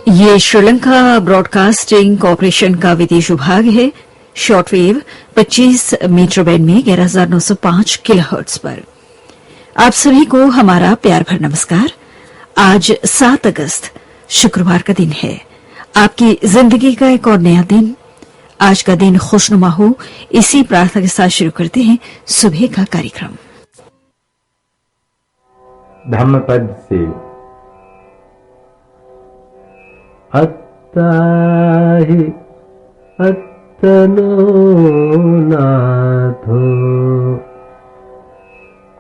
ये Sri Lanka broadcasting corporation का विदेश विभाग है। शॉर्टवेव 25 मीटर बैंड में 11,905 किलोहर्ट्ज पर। आप सभी को हमारा प्यार भर नमस्कार। आज 7 अगस्त शुक्रवार का दिन है। आपकी जिंदगी का एक और नया दिन। आज का दिन खुशनुमा हो, इसी प्रार्थना के साथ शुरू करते हैं सुबह का कार्यक्रम। धम्मपद से अत्ताहि अत्तनो नाथो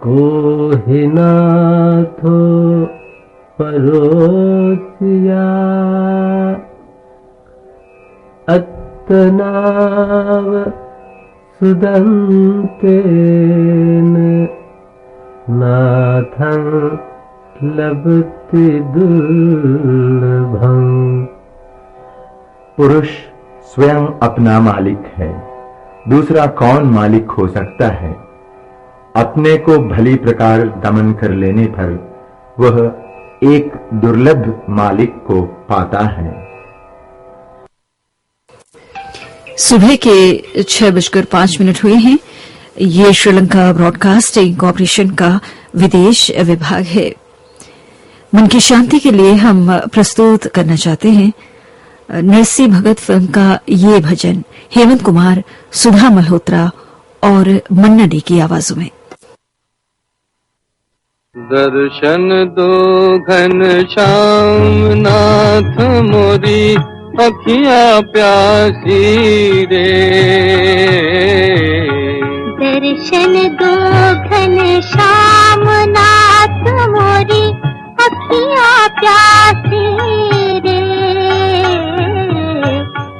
कोहिनाथो परोसिया अत्तनाव सुदन्तेन नाथं लभते दुर्लभं। पुरुष स्वयं अपना मालिक है, दूसरा कौन मालिक हो सकता है। अपने को भली प्रकार दमन कर लेने पर वह एक दुर्लभ मालिक को पाता है। सुबह के 6:05 हुए हैं। ये श्रीलंका ब्रॉडकास्टिंग कॉरपोरेशन का विदेश विभाग है। मन की शांति के लिए हम प्रस्तुत करना चाहते हैं नरसिंह भगत फिल्म का ये भजन हेमंत कुमार, सुधा मल्होत्रा और मन्ना डे की आवाजों में। दर्शन दो घनश्याम नाथ मोरी अखियां प्यासी रे। दर्शन दो घनश्याम नाथ मोरी अखियां प्यासी रे।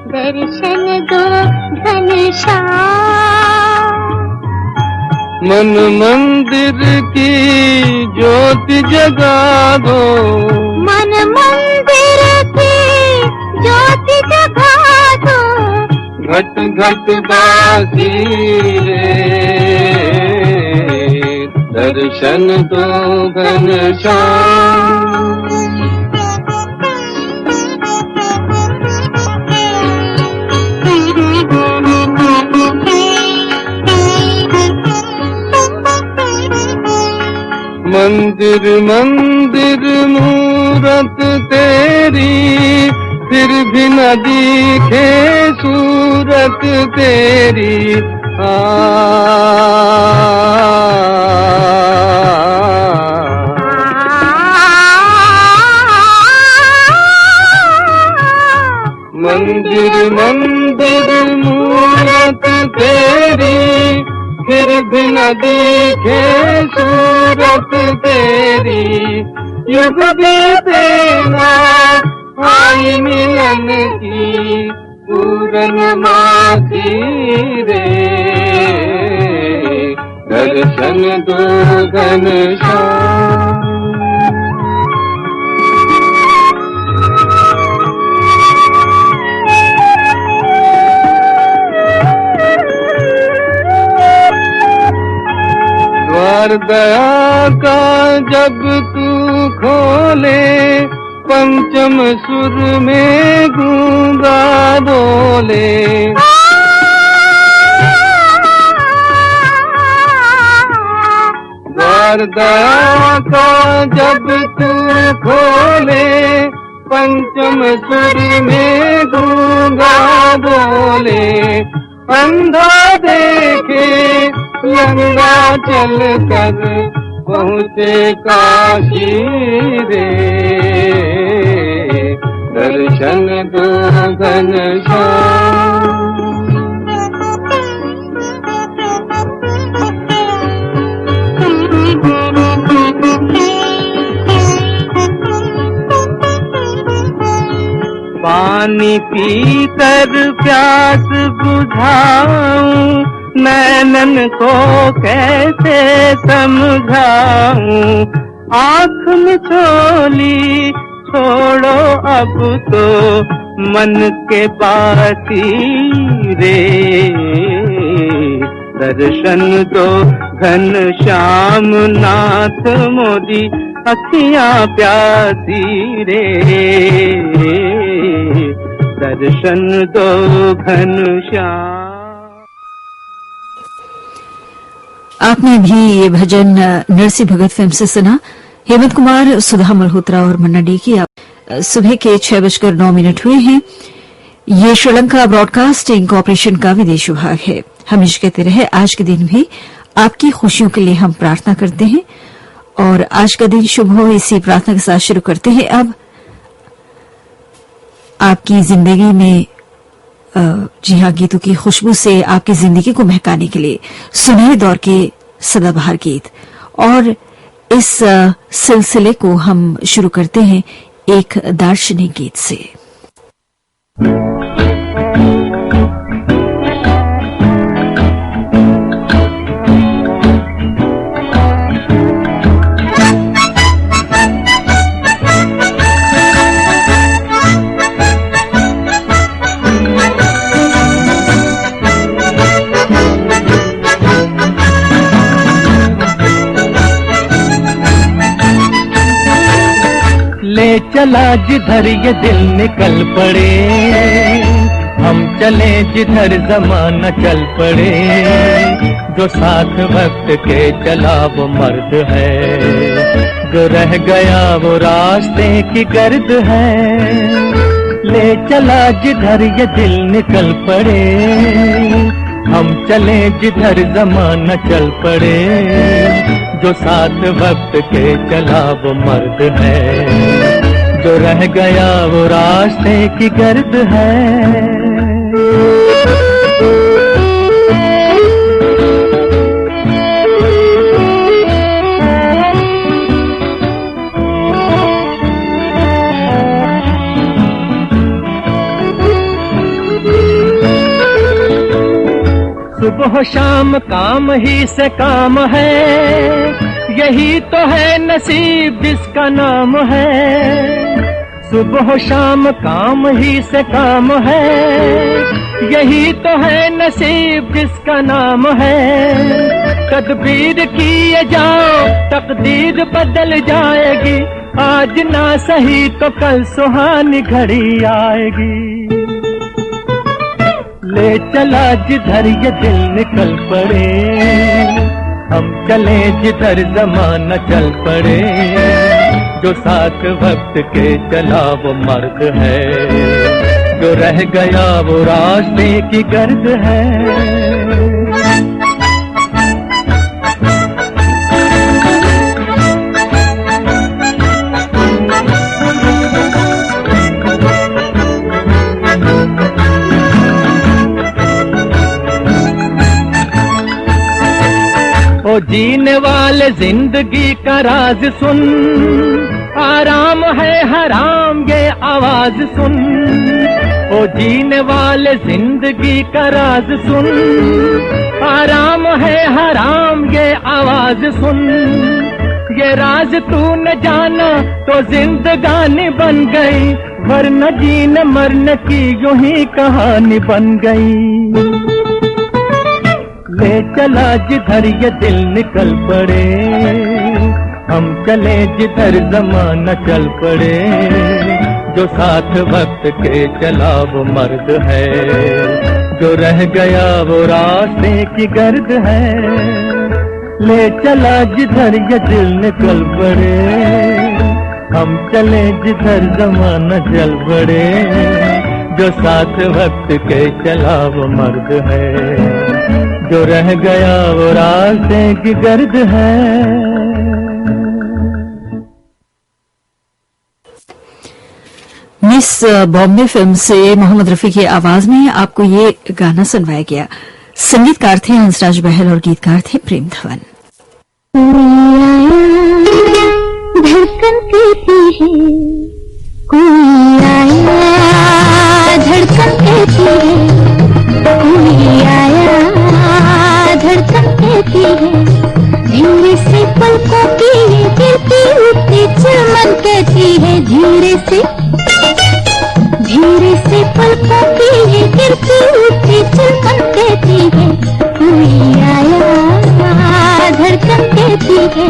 दर्शन दो घनश्याम। मन मंदिर की ज्योति जगा दो। मन मंदिर की ज्योति जगा दो। घट घट बासी रे। दर्शन दो घनश्याम। मंदिर मंदिर मूरत तेरी, फिर भी न दिखे सूरत तेरी। मंदिर मंदिर मूरत तेरी, फिर भी न दिखे सूरत तेरी। युग बीते ना आई मिलन की पूर्णमासी रे। दर्शन दो घनश्याम। द्वार दया का जब तू खोले, पंचम सुर में गूंगा बोले। द्वार दया का जब तू खोले, पंचम सुर में गूंगा बोले। अंधा देखे लंगा चल कर पहुँचे काशी रे। दर्शन दो घनश्याम। पानी पीकर प्यास बुझाऊं, नैनन को कैसे समझाऊं। आँख में चोली छोड़ो अब तो मन के बाती रे। दर्शन दो घनश्याम नाथ मोरी अखियां प्यासी रे। दर्शन दो घनश्याम। आपने भी ये भजन नरसिंह भगत फिल्म से सुना। हेमंत कुमार, सुधा मल्होत्रा और मन्ना डे की। सुबह के 6:09 हुए हैं। ये श्रीलंका ब्रॉडकास्टिंग कॉरपोरेशन का विदेश विभाग है। हमेशा कहते रहे आज के दिन भी आपकी खुशियों के लिए हम प्रार्थना करते हैं और आज का दिन शुभ हो, इसी प्रार्थना के साथ शुरू करते हैं। अब आपकी जिंदगी में जी हाँ, गीतों की खुशबू से आपकी जिंदगी को महकाने के लिए सुनहरे दौर के सदाबहार गीत, और इस सिलसिले को हम शुरू करते हैं एक दार्शनिक गीत से। ले चला जिधर ये दिल निकल पड़े, हम चले जिधर जमाना चल पड़े। जो साथ वक्त के चला वो मर्द है, जो रह गया वो रास्ते की गर्द है। ले चला जिधर ये दिल निकल पड़े, हम चले जिधर जमाना चल पड़े। जो साथ वक्त के चला वो मर्द है, जो रह गया वो रास्ते की गर्द है। सुबह शाम काम ही से काम है, यही तो है नसीब जिसका नाम है। सुबह शाम काम ही से काम है, यही तो है नसीब जिसका नाम है। तदबीर किए जाओ तकदीर बदल जाएगी, आज ना सही तो कल सुहानी घड़ी आएगी। ले चला जिधर ये दिल निकल पड़े, हम चले जिधर जमाना चल पड़े। जो साथ वक्त के चला वो मर्द है, जो रह गया वो रास्ते की गर्द है। जीने वाले जिंदगी का राज सुन, आराम है हराम ये आवाज सुन। ओ जीने वाले जिंदगी का राज सुन, आराम है हराम ये आवाज सुन। ये राज तू न जाना तो जिंदगानी बन गई, वरना जीने मरने की यूं ही कहानी बन गई। ले चला जिधर ये दिल निकल पड़े, हम चले जिधर जमाना चल पड़े। जो साथ वक्त के चला वो मर्द है, जो रह गया वो रास्ते की गर्द है। ले चला जिधर ये दिल निकल पड़े, हम चले जिधर जमाना चल पड़े। जो साथ वक्त के चला वो मर्द है, जो रह गया वो रास्ते की गर्द है। मिस बॉम्बे फिल्म से मोहम्मद रफी की आवाज में आपको ये गाना सुनवाया गया। संगीतकार थे हंसराज बहल और गीतकार थे प्रेम धवन। धड़कन कहती है, कोई आया धड़कन कहती है, कोई आया धड़कन कहती है। धीरे से पलकों की गिरती उठती चमन कहती है, धीरे से पलकों की गिरती उठती चमन कहती है। कोई आया धड़कन कहती है।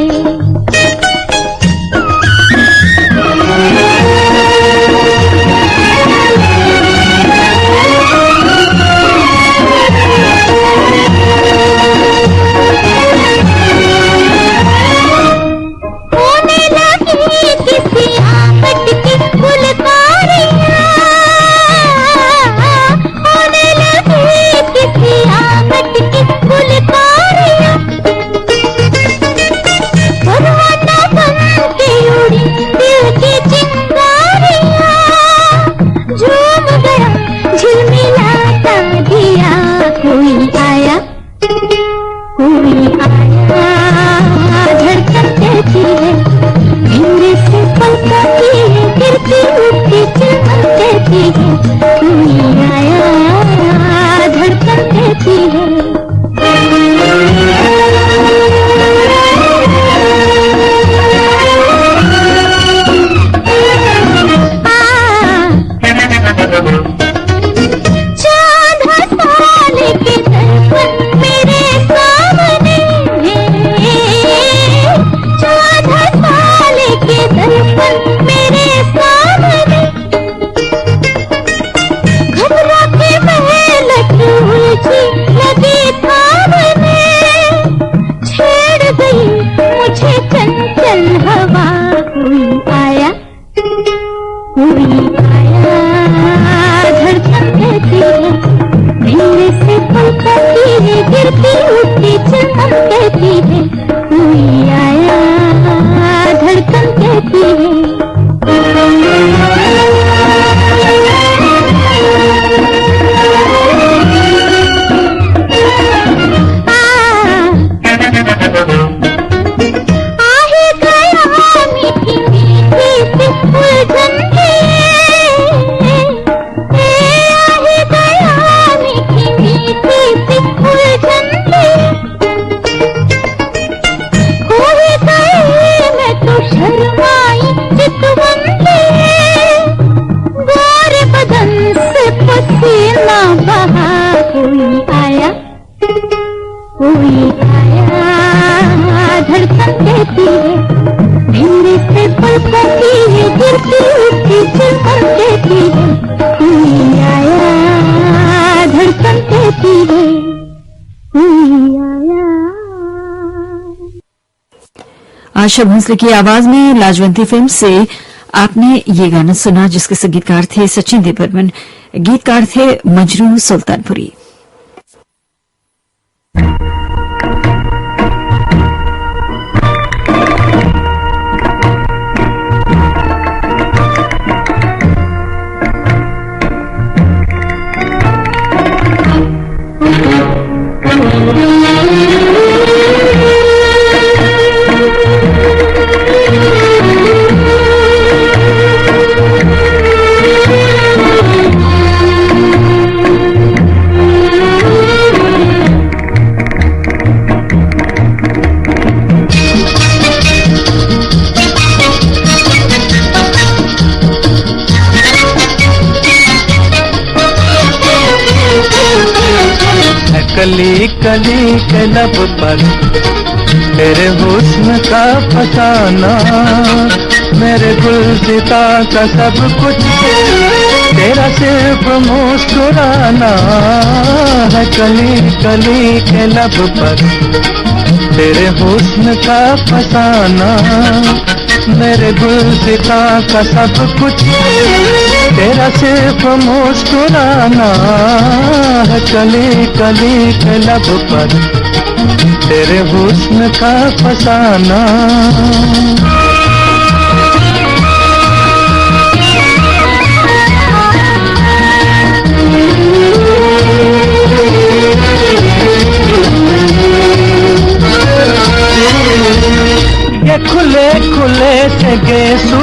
कोई आया धड़कन कहती है। आशा भोसले की आवाज में लाजवंती फिल्म से आपने ये गाना सुना, जिसके संगीतकार थे सचिन देवबर्मन, गीतकार थे मजरू सुल्तानपुरी। कली कली के लब पर तेरे हुस्न का फसाना, मेरे गुलसिता का सब कुछ तेरा सिर्फ मुस्कुराना है। कली कली के लब पर तेरे हुस्न का फसाना, मेरे गुलसिता का सब कुछ तेरा सिर्फ मुस्कुराना है। कली कली के लब पर तेरे हुस्न का फसाना। ये खुले खुले से गेसू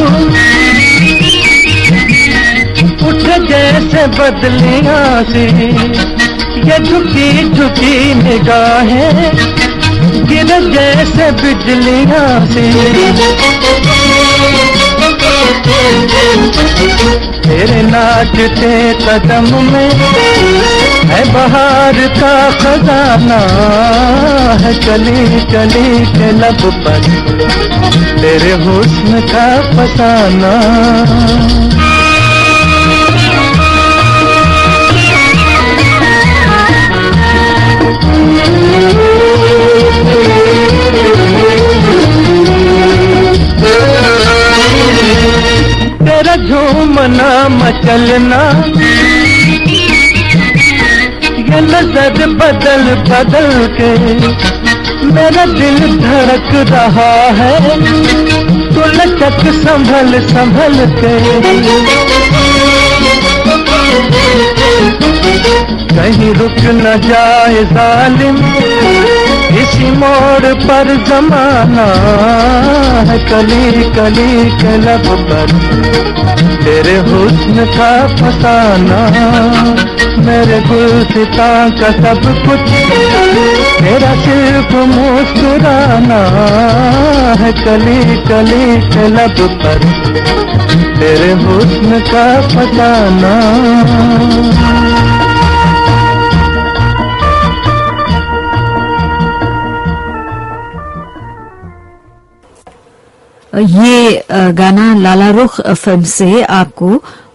उठ जैसे बदलियां से, ये झुकी झुकी निगाहें गिर जैसे बिजलियां से। तेरे नाचते कदम में है बहार का खजाना है। कली कली के लब पर तेरे हुस्न का फसाना। तेरा झूमना मचलना, ये नजर बदल बदल के मेरा दिल धड़क रहा है। तू लचक संभल संभल के, कहीं रुक न जाए जालिम इस किसी मोड़ पर जमाना है, कली कली के लब पर तेरे हुस्न का फसाना, मेरे गुलसितां का सब कुछ तेरा सिर्फ मुस्कुराना है, कली कली के लब पर तेरे हुस्न का फसाना। ये गाना लाला रुख फिल्म से आपको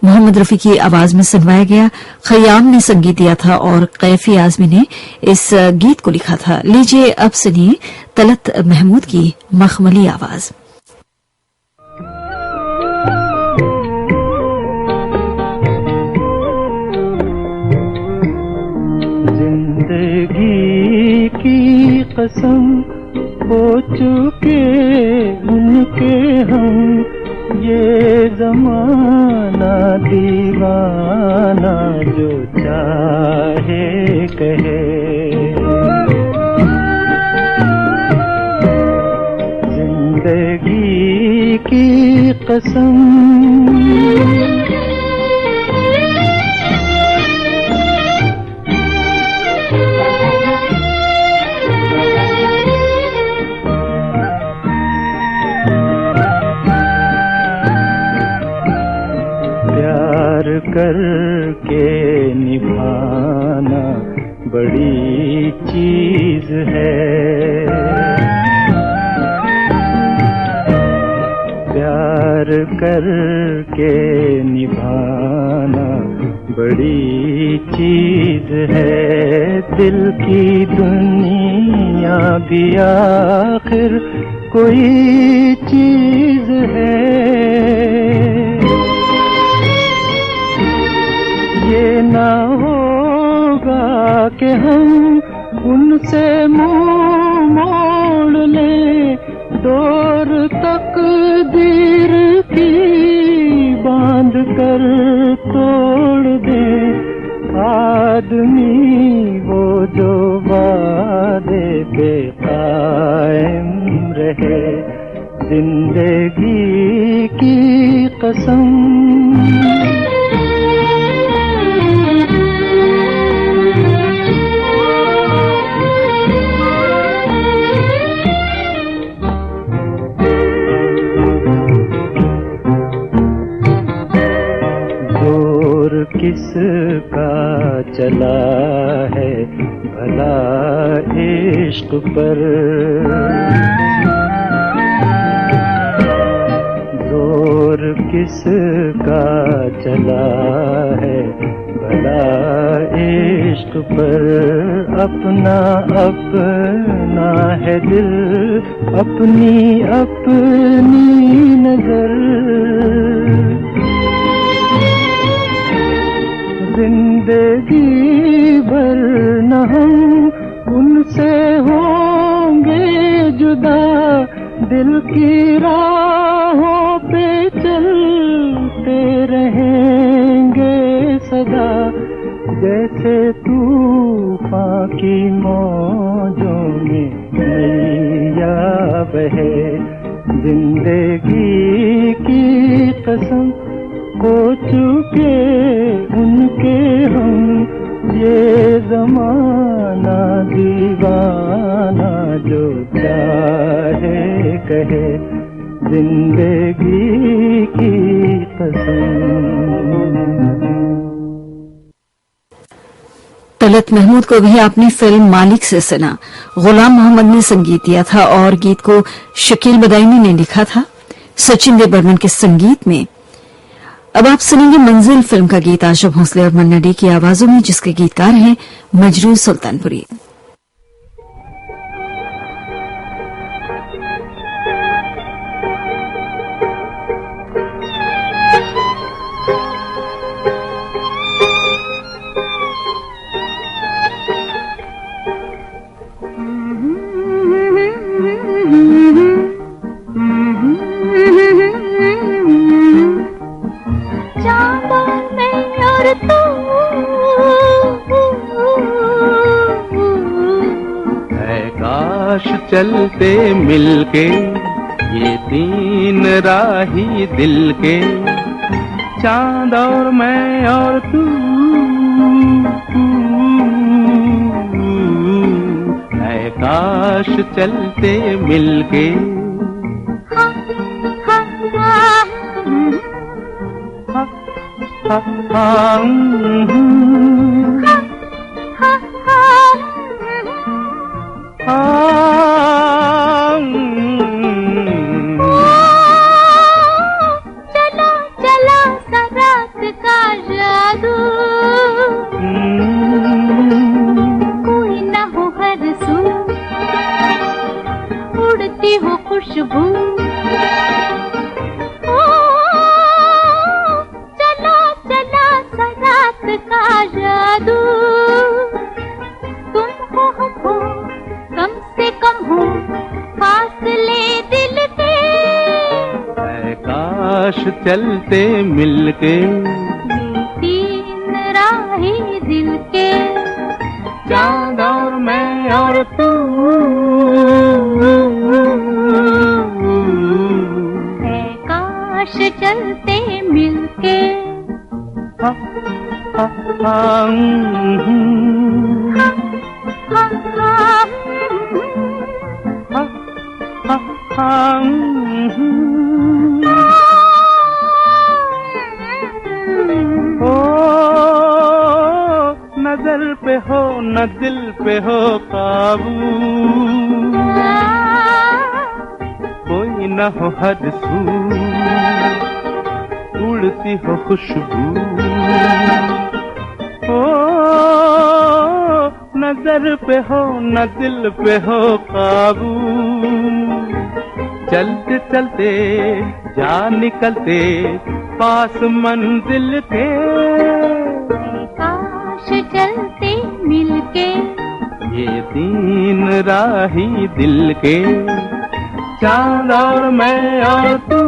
मोहम्मद रफी की आवाज में सुनवाया गया। खयाम ने संगीत दिया था और कैफी आजमी ने इस गीत को लिखा था। लीजिए अब सुनिए तलत महमूद की मखमली आवाज। जिंदगी की कसम हो चुके उनके हम, ये जमाना दीवाना जो चाहे कहे। जिंदगी की कसम करके निभाना बड़ी चीज है, प्यार करके निभाना बड़ी चीज है। दिल की दुनिया भी आखिर कोई चीज है। ये ना होगा कि हम उनसे मुंह मोड़ लें, डोर तकदीर की बांध कर तोड़ दें। आदमी वो जो वादे पे कायम रहे, जिंदगी की कसम। किसका चला है भला इश्क पर, जोर किसका चला है भला इश्क पर। अपना अपना है दिल, अपनी अपनी नजर। जिंदगी भर न हम उनसे होंगे जुदा, दिल की राहों पे चलते रहेंगे सदा। जैसे तूफान की मौजों में नैया बहे, जिंदगी की कसम हो चुके उनके हम, ये जमाना दीवाना जो चाहे कहे, जिंदगी की कसम। तलत महमूद को भी आपने फिल्म मालिक से सुना। गुलाम मोहम्मद ने संगीत दिया था और गीत को शकील बदायूनी ने लिखा था सचिन देव बर्मन के संगीत में। अब आप सुनेंगे मंजिल फिल्म का गीत आशा भोसले और मन्ना डे की आवाजों में, जिसके गीतकार हैं मजरू सुल्तानपुरी। काश चलते मिलके ये तीन राही दिल के, चांद और मैं और तू, ऐ काश चलते मिलके। चला चला सा रात का जादू, कोई ना हो हर सू, उड़ती हो खुशबू। चला चला सा रात का जादू, तुम हो हम हो, कम से कम हो फासले दिल के, ऐ काश चलते मिलके ये तीन राही दिल के, चांद और मैं और तू, है काश चलते मिलके। ओ नजर पे हो न दिल पे हो काबू, कोई न हो हद सू, उड़ती हो खुशबू। ओ नजर पे हो न दिल पे हो काबू, चलते चलते जा निकलते पास मंजिल के, काश चलते मिलके ये तीन राही दिल के, चांद और मैं और तू,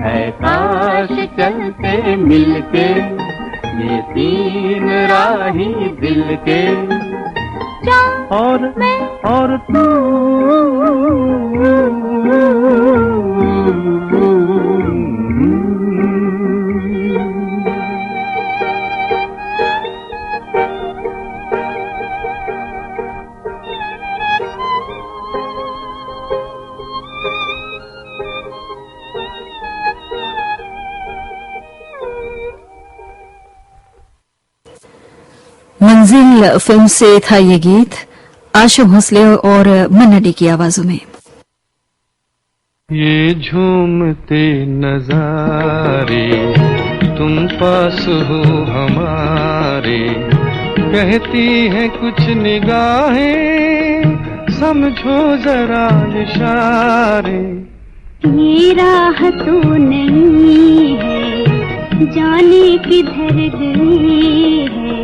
है काश चलते मिलके ये तीन राही दिल के, और मैं और तू। मंजिल फिल्म से था ये गीत आशा भोसले और मन्ना डे की आवाजों में। ये झूमते नजारे तुम पास हो हमारे, कहती है कुछ निगाहें समझो जरा इशारे। ये राह तो नहीं है जाने किधर गई है,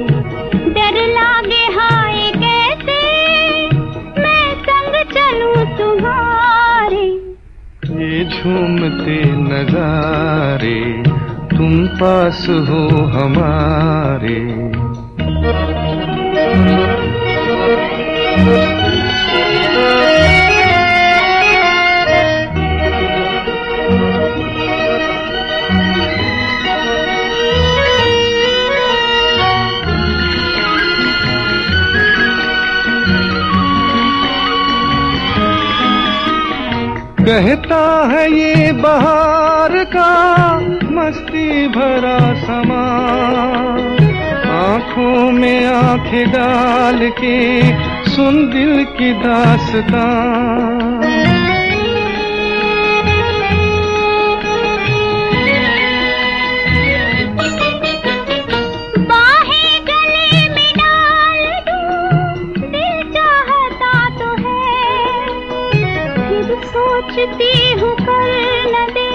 डर लागे हाय कैसे मैं संग चलूं तुम्हारे। ये झूमते नजारे तुम पास हो हमारे। कहता है ये बहार का मस्ती भरा समा, आंखों में आंखें डाल के सुन दिल की दास्तां। सोचती हूँ कर न दे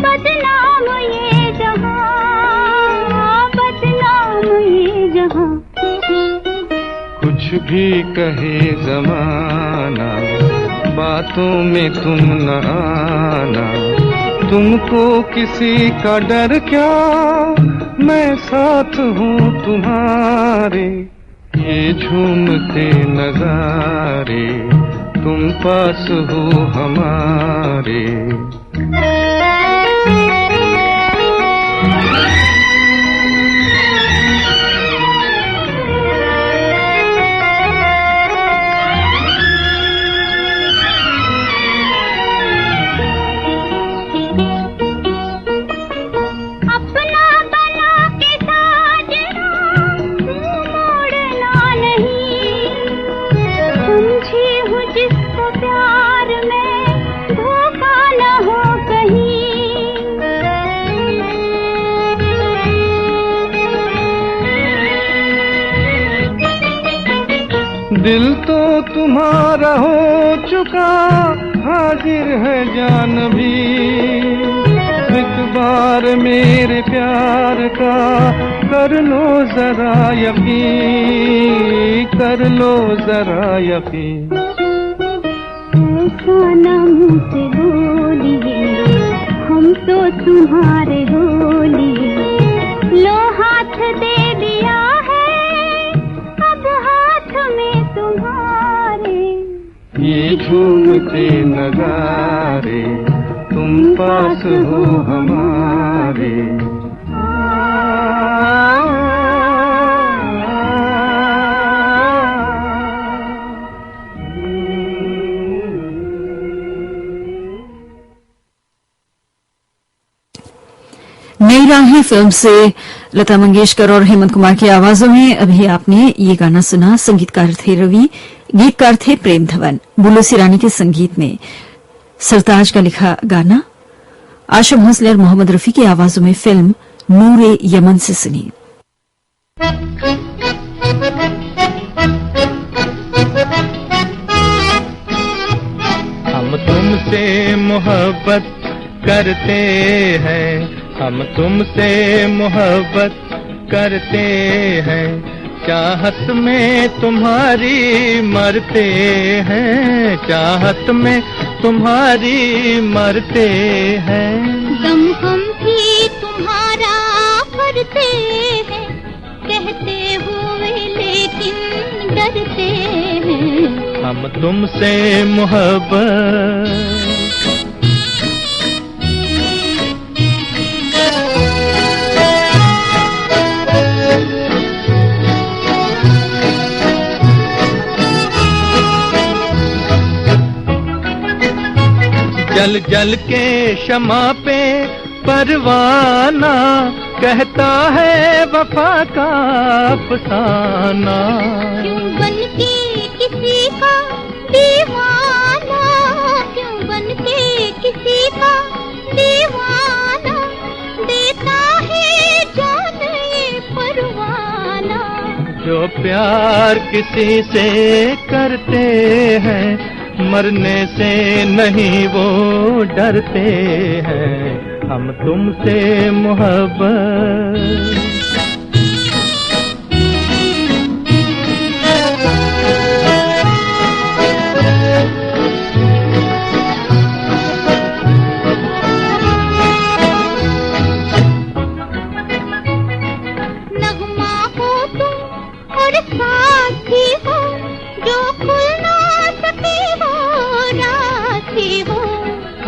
बदनाम ये जहां, बदनाम ये जहां। कुछ भी कहे जमाना बातों में तुम न आना, तुमको किसी का डर क्या मैं साथ हूँ तुम्हारे। ये झूमते नजारे तुम पास हो हमारे। दिल तो तुम्हारा हो चुका, हाजिर है जान भी। एक बार मेरे प्यार का कर लो जरा यकीन, कर लो जरा यकीन। ऐसा ना मुझसे बोलिए, हम तो तुम्हारे होलिए। लो हाथ दे दिया ये झूमते नजारे तुम पास हो हमारे। नई राहें फिल्म से लता मंगेशकर और हेमंत कुमार की आवाजों में अभी आपने ये गाना सुना। संगीतकार थे रवि, गीतकार थे प्रेम धवन। बुल्लू सिरानी के संगीत में सरताज का लिखा गाना आशा भोसले और मोहम्मद रफी की आवाजों में फिल्म नूरे यमन से सुनी। हम तुमसे मोहब्बत करते हैं, हम तुमसे मोहब्बत करते हैं। चाहत में तुम्हारी मरते हैं, चाहत में तुम्हारी मरते हैं। दम हम भी तुम्हारा भरते हैं, कहते हुए लेकिन डरते हैं। हम तुमसे मोहब्बत जल जल के शमा पे परवाना कहता है वफा का अफसाना। क्यों बन के किसी का दीवाना, क्यों बन के किसी का दीवाना, देता है जाने परवाना। जो प्यार किसी से करते हैं, मरने से नहीं वो डरते हैं। हम तुमसे मोहब्बत नगमा हो तुम और साथी हो, जो खुल ना सके वो राती हो।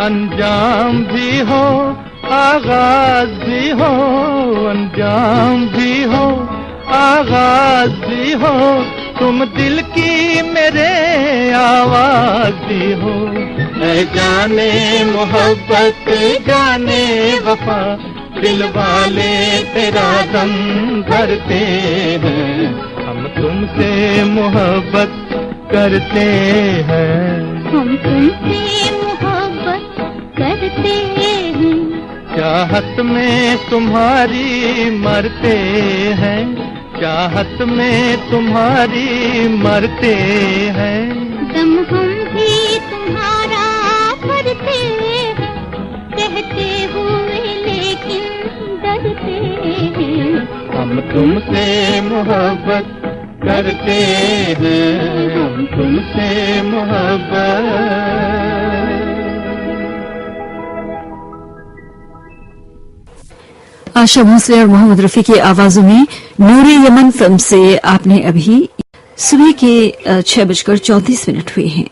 अंजाम भी हो आगाज भी हो, अंजाम भी हो आगाज भी हो। तुम दिल की मेरे आवाज भी हो। ऐ जाने मोहब्बत जाने वफा, दिल वाले तेरा दम भरते हैं। हम तुमसे मोहब्बत करते हैं, हम तुमसे मोहब्बत करते हैं। चाहत में तुम्हारी मरते हैं, चाहत में तुम्हारी मरते हैं। दम हम भी तुम्हारा भरते हैं, कहते हुए लेकिन डरते हैं। हम तुमसे मोहब्बत करते हैं, हम तुमसे मोहब्बत। आशा भोसले और मोहम्मद रफी की आवाजों में नूरे यमन फिल्म से आपने अभी सुबह के 6:34 हुए हैं।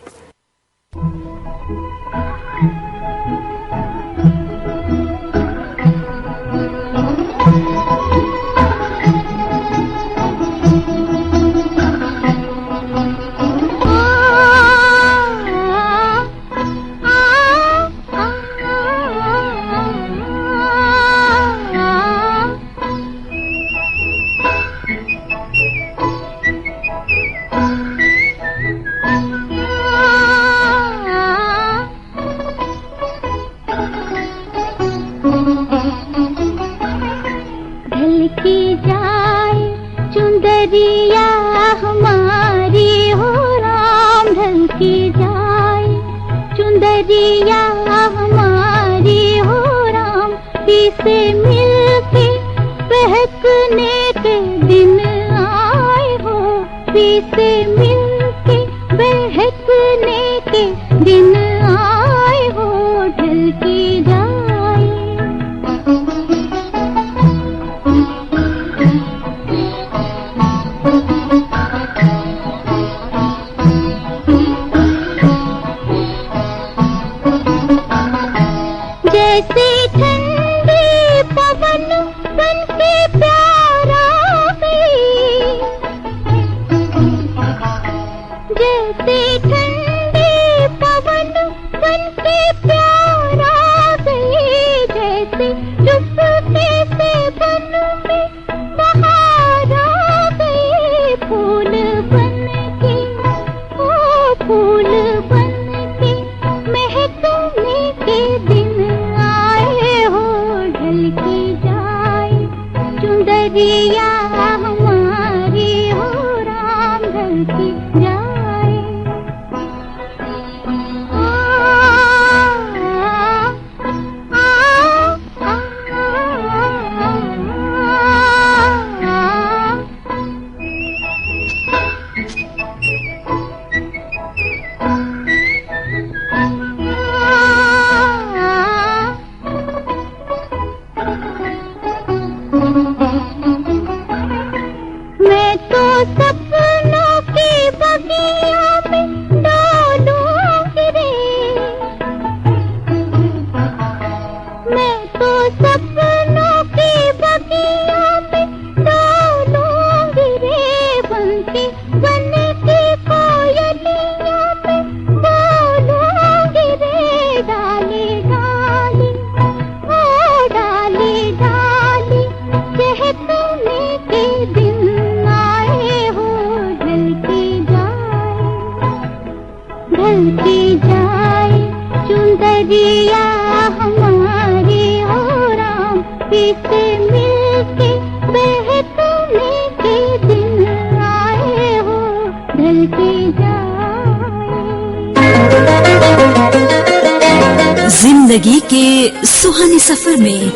जिंदगी के सुहाने सफर में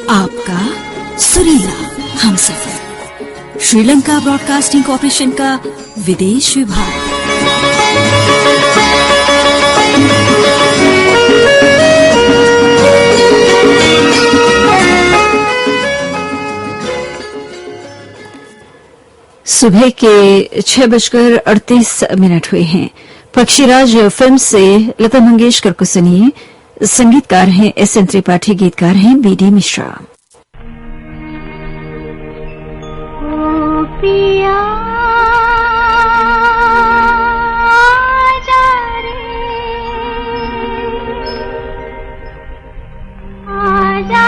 आपका सुरीला हमसफर। श्रीलंका ब्रॉडकास्टिंग कॉर्पोरेशन का विदेश विभाग। सुबह के 6:38 हुए हैं। पक्षीराज फिल्म से लता मंगेशकर को सुनिए। संगीतकार हैं एस.एन. त्रिपाठी, गीतकार हैं बी.डी. मिश्रा। ओ पिया आजा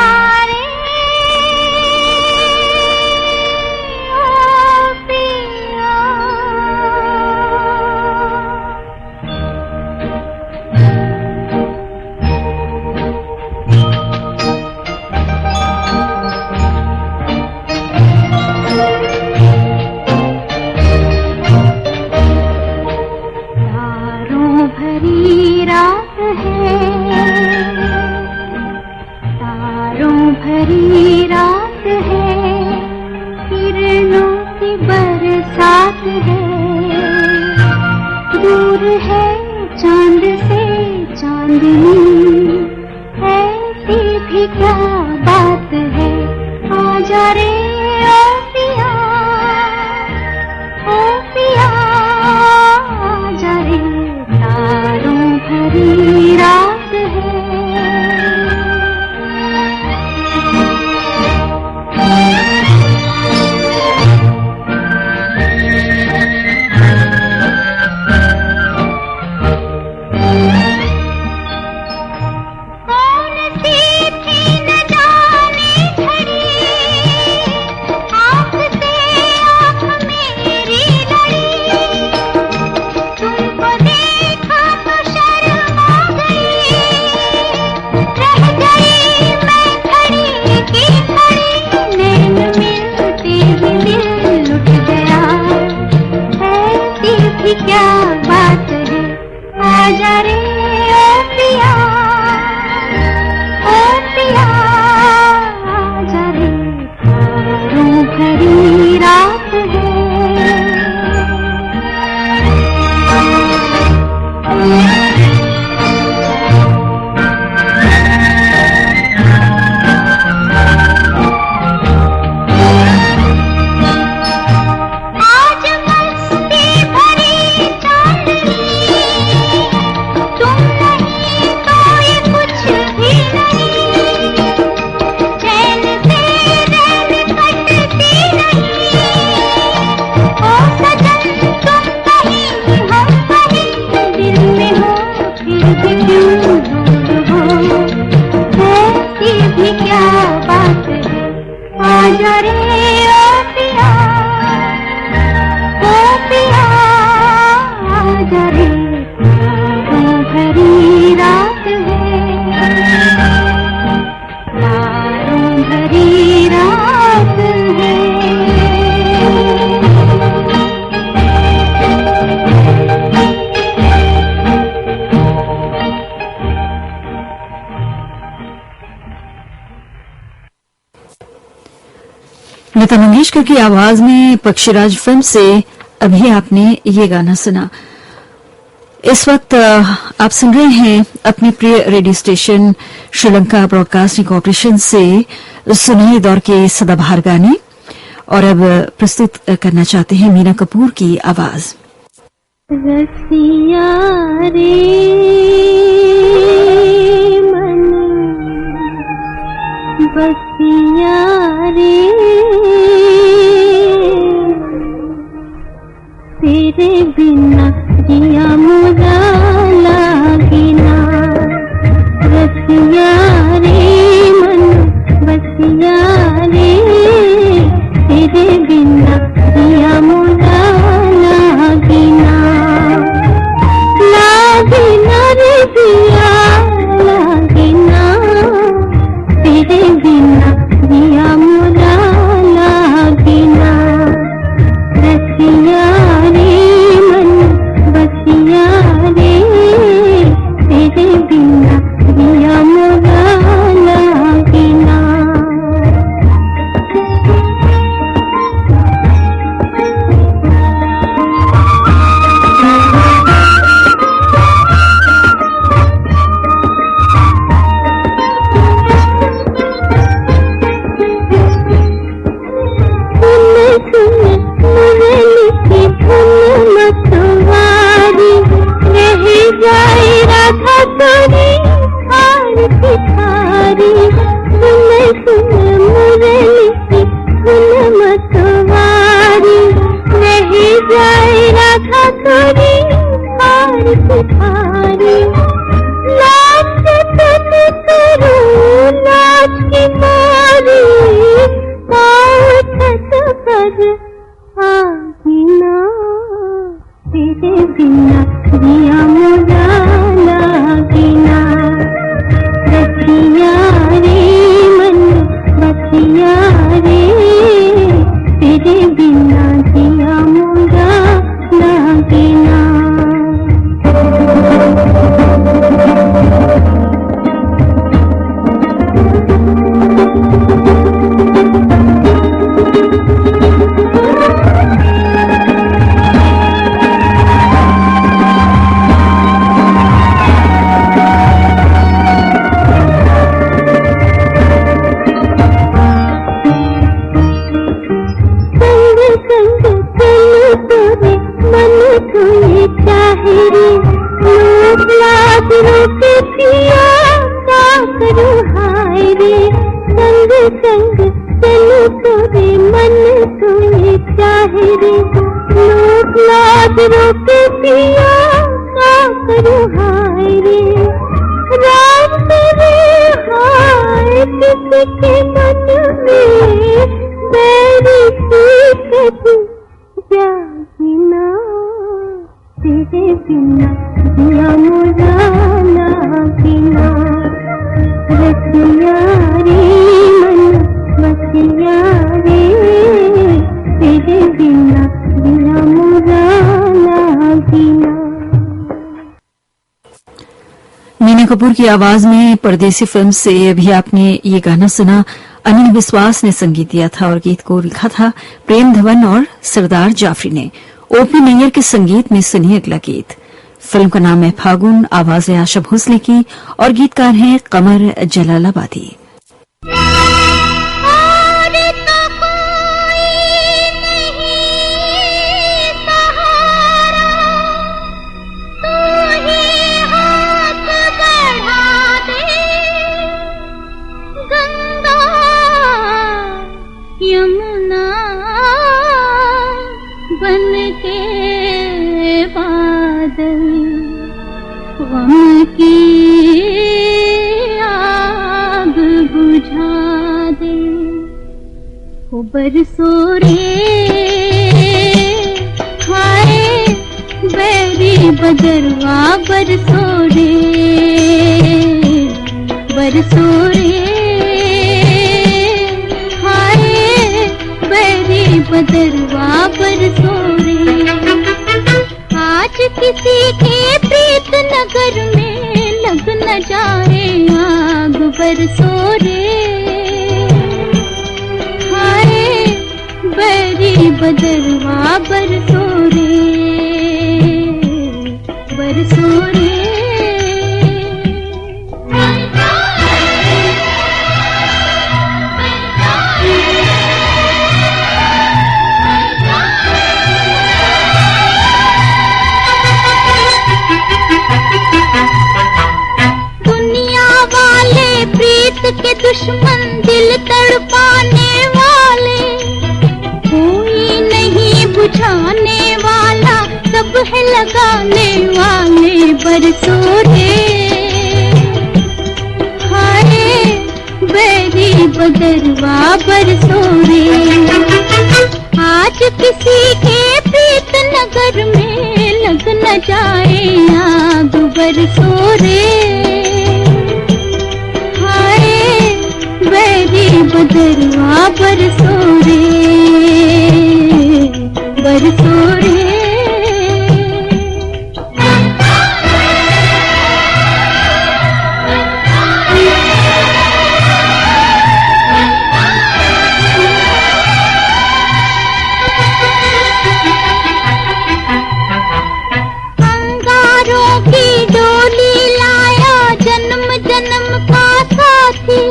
रे ओ पिया बात है, आजा रे ओ पिया, आजा रे, तारों भरी रात है, तारों भरी रात है। लता मंगेशकर की आवाज में पक्षीराज फिल्म से अभी आपने ये गाना सुना। इस वक्त आप सुन रहे हैं अपने प्रिय radio station Sri Lanka broadcasting corporation से सुनहरे दौर के सदाबहार गाने, और अब प्रस्तुत करना चाहते हैं मीना कपूर की आवाज। रसिया रे मन बसिया रे, तेरे बिना जिया मुझा लागिना। रसिया रे मन बसिया रे, तेरे बिना जिया मुझा लागिना। लागिना रे जिया लागिना, तेरे बिना जिया मुझा लागिना। रसिया रे मन बसिया रे, तेरे बिना जिया मुझा लागिना। मीना कपूर की आवाज में परदेसी फिल्म से अभी आपने ये गाना सुना। अनिल विश्वास ने संगीत दिया था और गीत को लिखा था प्रेम धवन और सरदार जाफरी ने। ओपी नैयर के संगीत में सुनिए अगला गीत। फिल्म का नाम है फागुन, आवाज है आशा भोसले की और गीतकार हैं कमर जलालाबादी। की आग बुझा रे हो बरसो रे हाय बैरी बदरवा बरसो रे बरसो रे हाय बैरी बदरवा बरसो रे आज किसी के प्रीत नगर में लग न जाए आग बरसो रे हाय बैरी बदरवा बरसो रे बरसो रे के दुश्मन दिल तड़पाने वाले कोई नहीं बुझाने वाला सब है लगाने वाले बरसो रे हाय बैरी बदरवा बरसो रे आज किसी के प्रीत नगर में लग न जाए आग बरसो रे बैरी बदरवा बरसो रे बरसो रे अंगारों की डोली लाया जन्म जन्म का साथी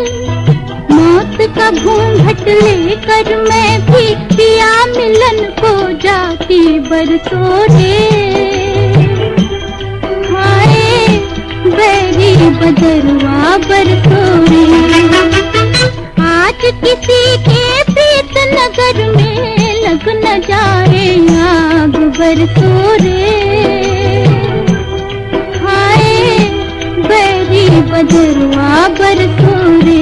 मौत का घूंघट लेकर मैं भी पिया मिलन को जाती बरसो रे हाय बैरी बदरवा बरसो रे आज किसी के प्रीत नगर में लग न जाए आग बरसो रे हाय बैरी बदरवा बरसो रे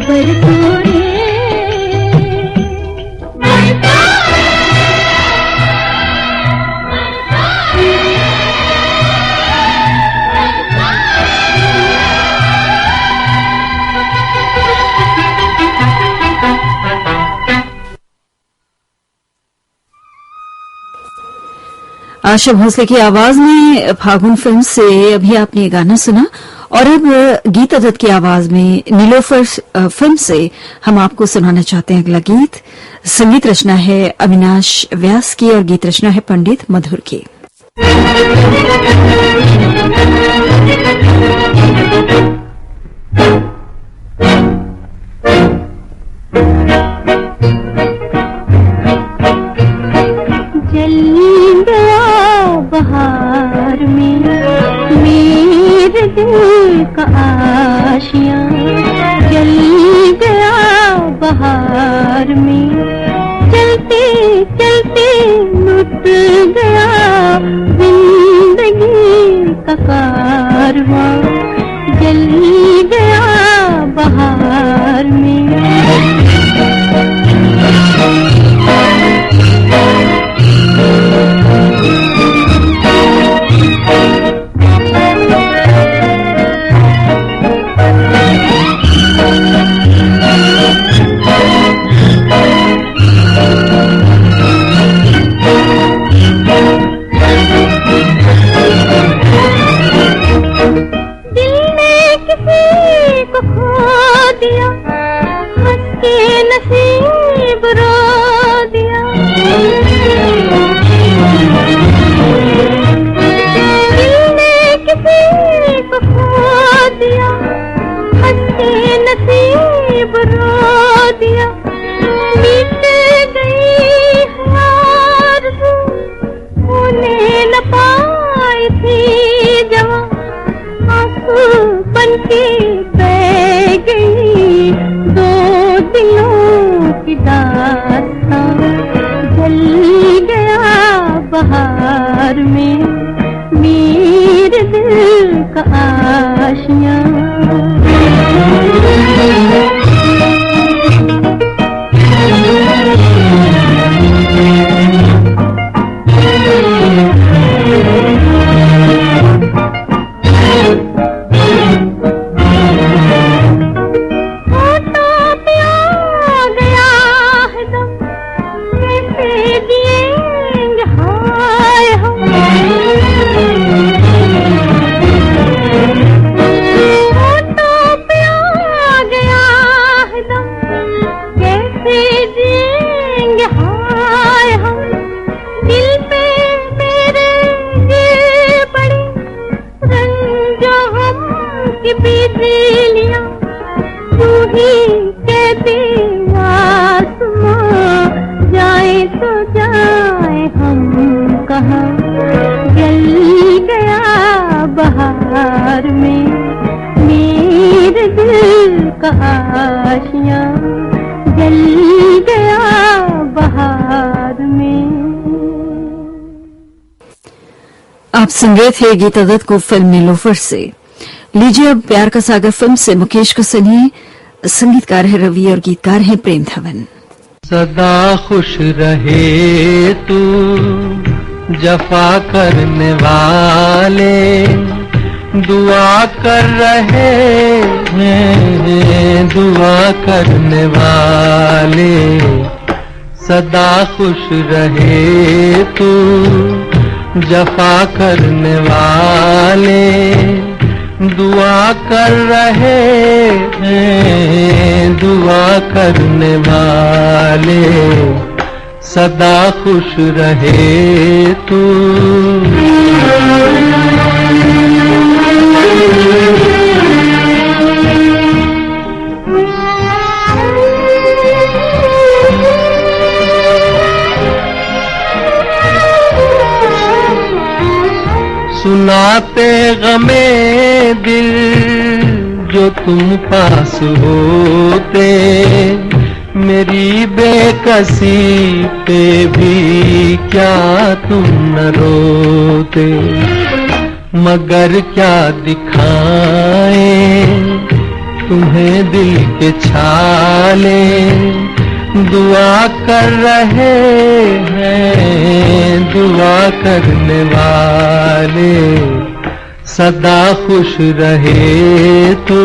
बरसो रे आशा भोसले की आवाज में फागुन फिल्म से अभी आपने ये गाना सुना और अब गीता दत्त की आवाज में नीलोफर फिल्म से हम आपको सुनाना चाहते हैं अगला गीत। संगीत रचना है अविनाश व्यास की और गीत रचना है पंडित मधुर की। बहार में मेरे दिल का आशियां जल गया बहार में चलते चलते लुट गया जिंदगी का कारवां जल गया बहार में बहार में मेरे दिल का आशियां भी आसमां जाए तो जाए हम कहाँ, जल गया बहार में मेरे दिल का आशियाँ, जल गया बहार में। आप सुन रहे थे गीता दत्त को फिल्म नीलोफर से। लीजिए अब प्यार का सागर फिल्म से मुकेश को सुनिए। संगीतकार है रवि और गीतकार है प्रेम धवन। सदा खुश रहे तू जफा करने वाले, दुआ कर रहे हैं दुआ करने वाले। सदा खुश रहे तू जफा करने वाले, दुआ कर रहे हैं दुआ करने वाले। सदा खुश रहे तू। सुनाते गमे दिल जो तुम पास होते, मेरी बेकसी पे भी क्या तुम न रोते। मगर क्या दिखाए तुम्हें दिल के छाले, दुआ कर रहे हैं दुआ करने वाले। सदा खुश रहे तू।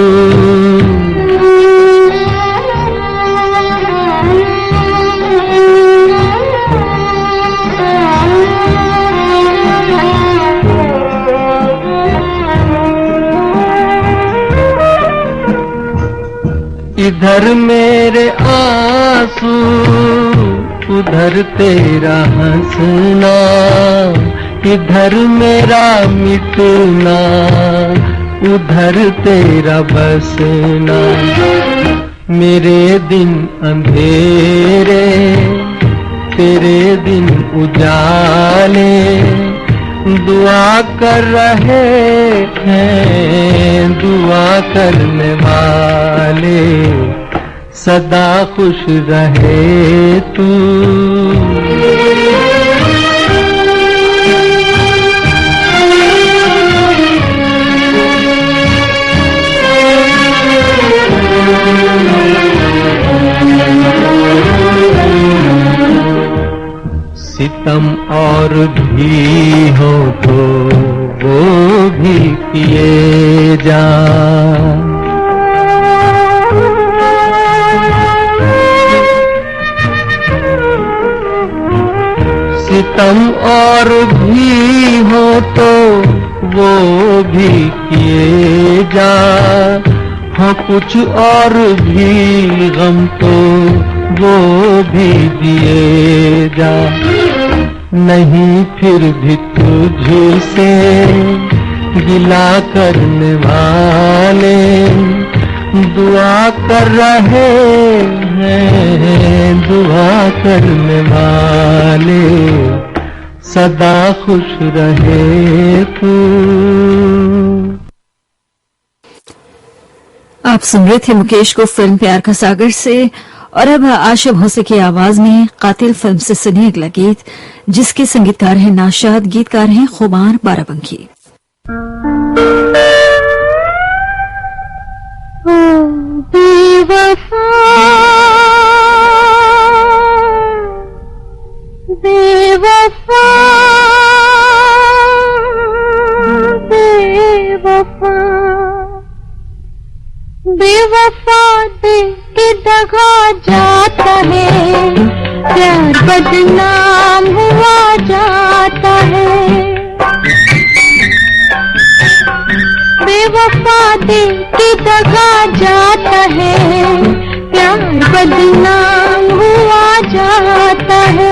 इधर मेरे आंसू उधर तेरा हंसना, इधर मेरा मिटना उधर तेरा बसना। मेरे दिन अंधेरे तेरे दिन उजाले, दुआ कर रहे हैं दुआ करने वाले। सदा खुश रहे तू। सितम और भी हो तो वो भी किए जा, सितम और भी हो तो वो भी किए जा। हाँ कुछ और भी गम तो वो भी दिए जा। नहीं फिर भी तुझसे गिला करने वाले, दुआ कर रहे हैं दुआ करने वाले। सदा खुश रहे तू। आप सुन रहे थे मुकेश को फिल्म प्यार का सागर से। और अब आशा भोसले की आवाज में कातिल फिल्म से सुनिए अगला गीत, जिसके संगीतकार हैं नाशाद, गीतकार हैं खुमार बाराबंकी। बेवफा बेवफा बेवफा बेवफा दिल के दगा जाता है, प्यार बदनाम हुआ जाता है। बेवफा दिल के दगा जाता है, प्यार बदनाम हुआ जाता है।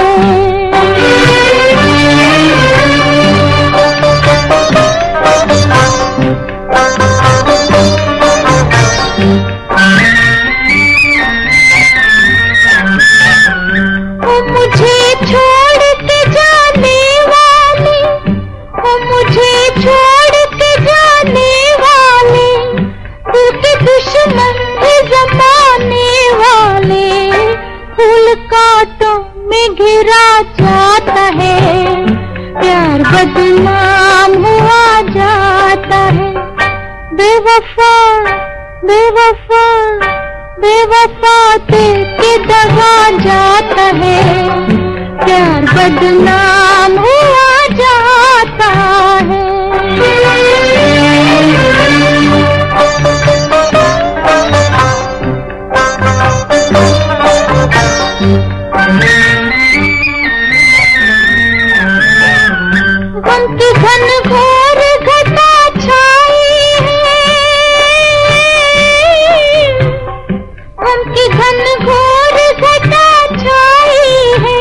मंझे जमाने वाले, फूल कांटों में घिरा जाता है, प्यार बदनाम हुआ जाता है। बेवफा बेवफा बेवफा के दगा जाता है, प्यार बदनाम हुआ जाता है। गम की घनघोर घटा छाई है, गम की घनघोर घटा छाई है,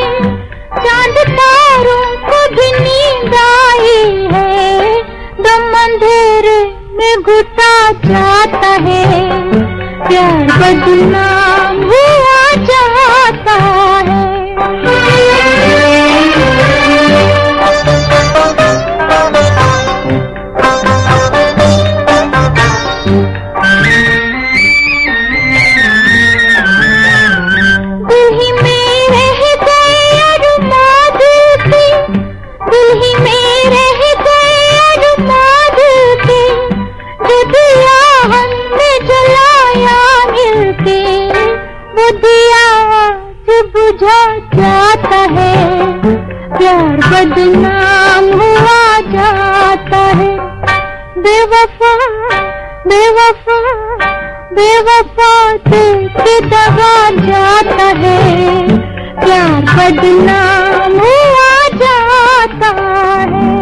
चांद तारों को भी नींद आई है, दम अंधेरे में घुटा जाता है, प्यार बदनाम हुआ जाता है। बुझा जाता है, प्यार बदनाम हुआ जाता है। बेवफा बेवफा बेवफा के दगा जाता है, प्यार बदनाम हुआ जाता है।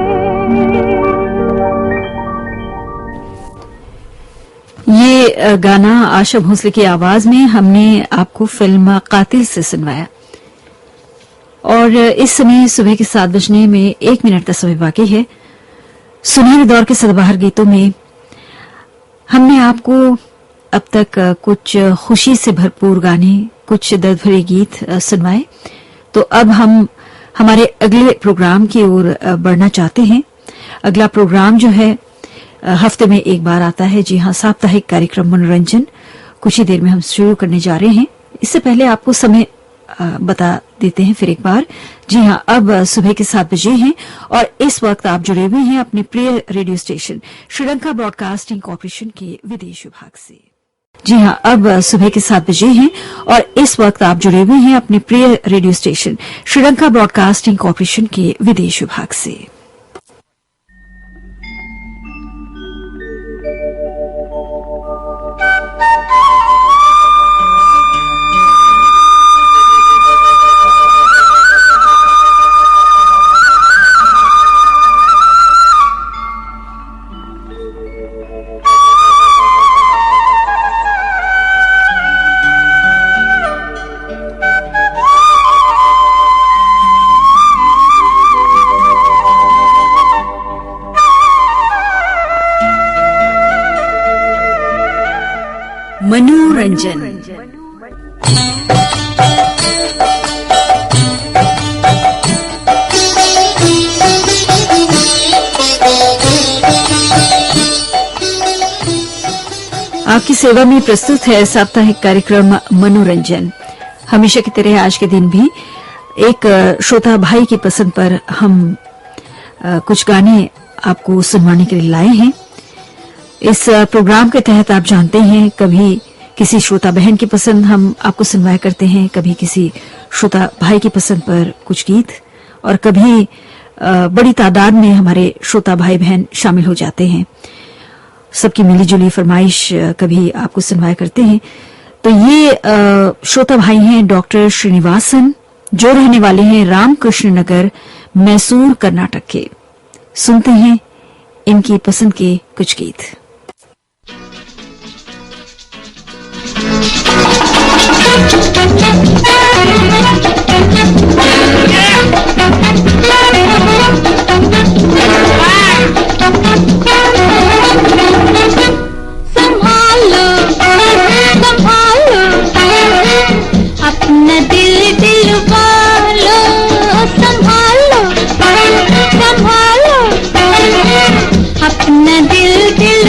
ये गाना आशा भोसले की आवाज में हमने आपको फिल्म कातिल से सुनवाया। और इस समय सुबह के 7 बजने में 1 मिनट का समय बाकी है। सुनहरे दौर के सदाबहार गीतों में हमने आपको अब तक कुछ खुशी से भरपूर गाने, कुछ दर्द भरे गीत सुनवाए। तो अब हम हमारे अगले प्रोग्राम की ओर बढ़ना चाहते हैं। अगला प्रोग्राम जो है हफ्ते में एक बार आता है। जी हां, साप्ताहिक कार्यक्रम मनोरंजन कुछ ही देर में हम शुरू करने जा रहे हैं। इससे पहले आपको समय बता देते हैं फिर एक बार। जी हां, अब सुबह के 7 बजे हैं और इस वक्त आप जुड़े हुए हैं अपने प्रिय radio station Sri Lanka broadcasting corporation के विदेश विभाग से। जी हां, अब सुबह के 7 बजे हैं और इस वक्त आप जुड़े हुए हैं अपने प्रिय radio station Sri Lanka broadcasting corporation के विदेश विभाग से। मनोरंजन। आपकी सेवा में प्रस्तुत है साप्ताहिक कार्यक्रम मनोरंजन। हमेशा की तरह आज के दिन भी एक श्रोता भाई की पसंद पर हम कुछ गाने आपको सुनवाने के लिए लाए हैं। इस प्रोग्राम के तहत आप जानते हैं कभी किसी श्रोता बहन की पसंद हम आपको सुनवाया करते हैं, कभी किसी श्रोता भाई की पसंद पर कुछ गीत, और कभी बड़ी तादाद में हमारे श्रोता भाई बहन शामिल हो जाते हैं। सबकी मिलीजुली फरमाइश कभी आपको सुनवाया करते हैं। तो ये श्रोता भाई हैं डॉक्टर श्रीनिवासन, जो रहने वाले हैं रामकृष्ण नगर, मैसूर, कर्नाटक के। सुनते हैं इनकी पसंद के कुछ गीत। संभालो संभालो अपना दिल दिल वालो, संभालो संभालो अपना दिल दिल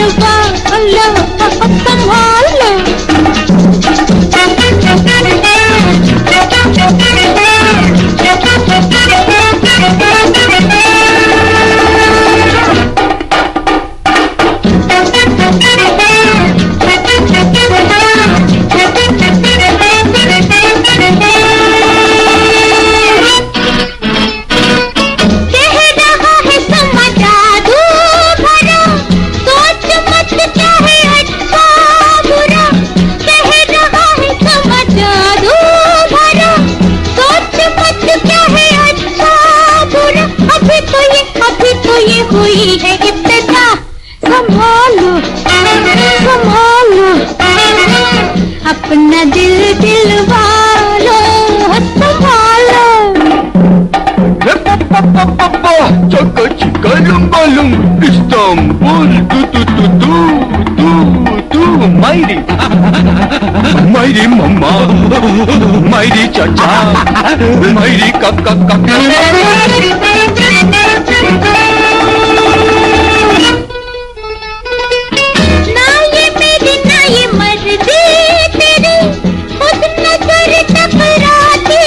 बम बोल तू मायरी मायरी मम्मा मायरी चाचा मायरी कप कप कप ना ये मेरी ना ये मर्जी तेरी खुद नजर टकराती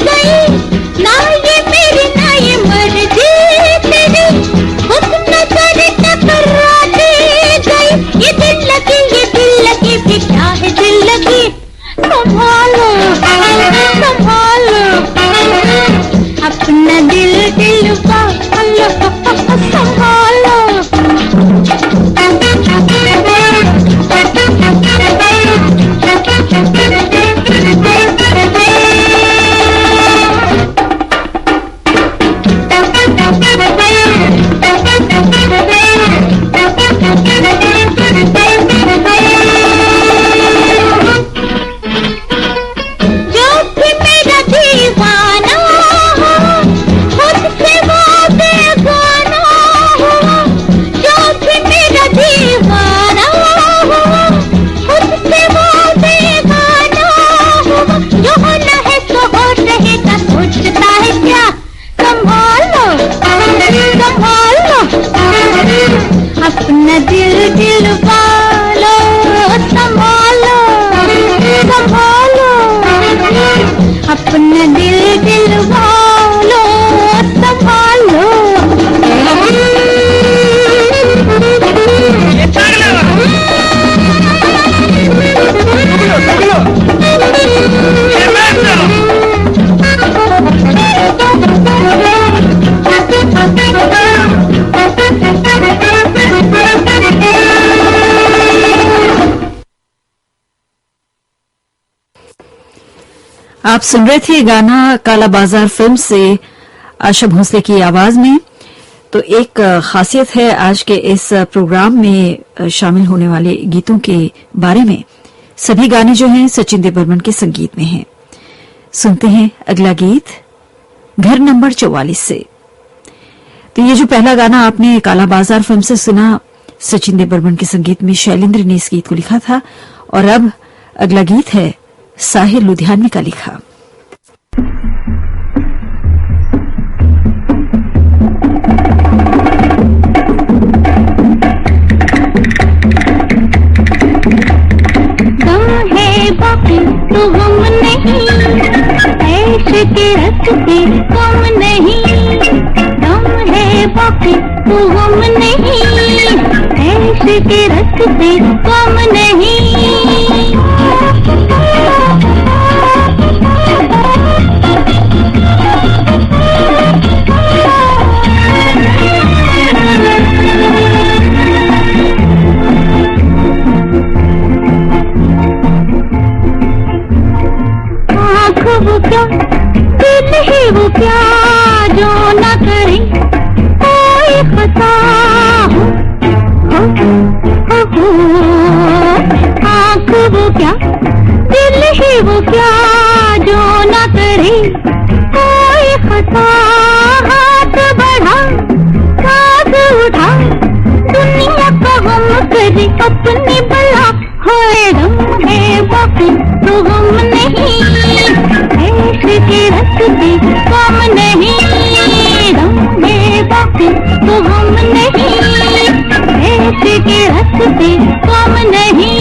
गई ना ये मेरी ना ये मर्जी तेरी खुद नजर टकराती गई ये दिल लगी भी क्या है दिल लगी संभालो संभालो अपना दिल संभालो अपना दिल वालो संभालो संभालो अपना दिल वालो संभालो आप सुन रहे थे गाना काला बाजार फिल्म से आशा भोसले की आवाज में। तो एक खासियत है आज के इस प्रोग्राम में शामिल होने वाले गीतों के बारे में। सभी गाने जो हैं सचिन देव बर्मन के संगीत में हैं। सुनते हैं अगला गीत घर नंबर 44 से। तो ये जो पहला गाना आपने काला बाजार फिल्म से सुना, सचिन देव बर्मन के संगीत में शैलेंद्र ने इस गीत को लिखा था। और अब अगला गीत है साहिर लुधियानवी का लिखा। दम है बाकी तो हम नहीं ऐश के रखते कम नहीं दम है बाकी तो हम नहीं ऐश के रखते कम नहीं वो क्या दिल है वो क्या जो न करे कोई खता हो आँख वो क्या दिल है वो क्या जो न करे कोई खता हाथ बढ़ा हाथ उठा दुनिया का हम करे अपने भला होए गम है बाकी तो हम नहीं ऐश के रखते कम नहीं गम है बाकी तो हम नहीं ऐश के रखते कम नहीं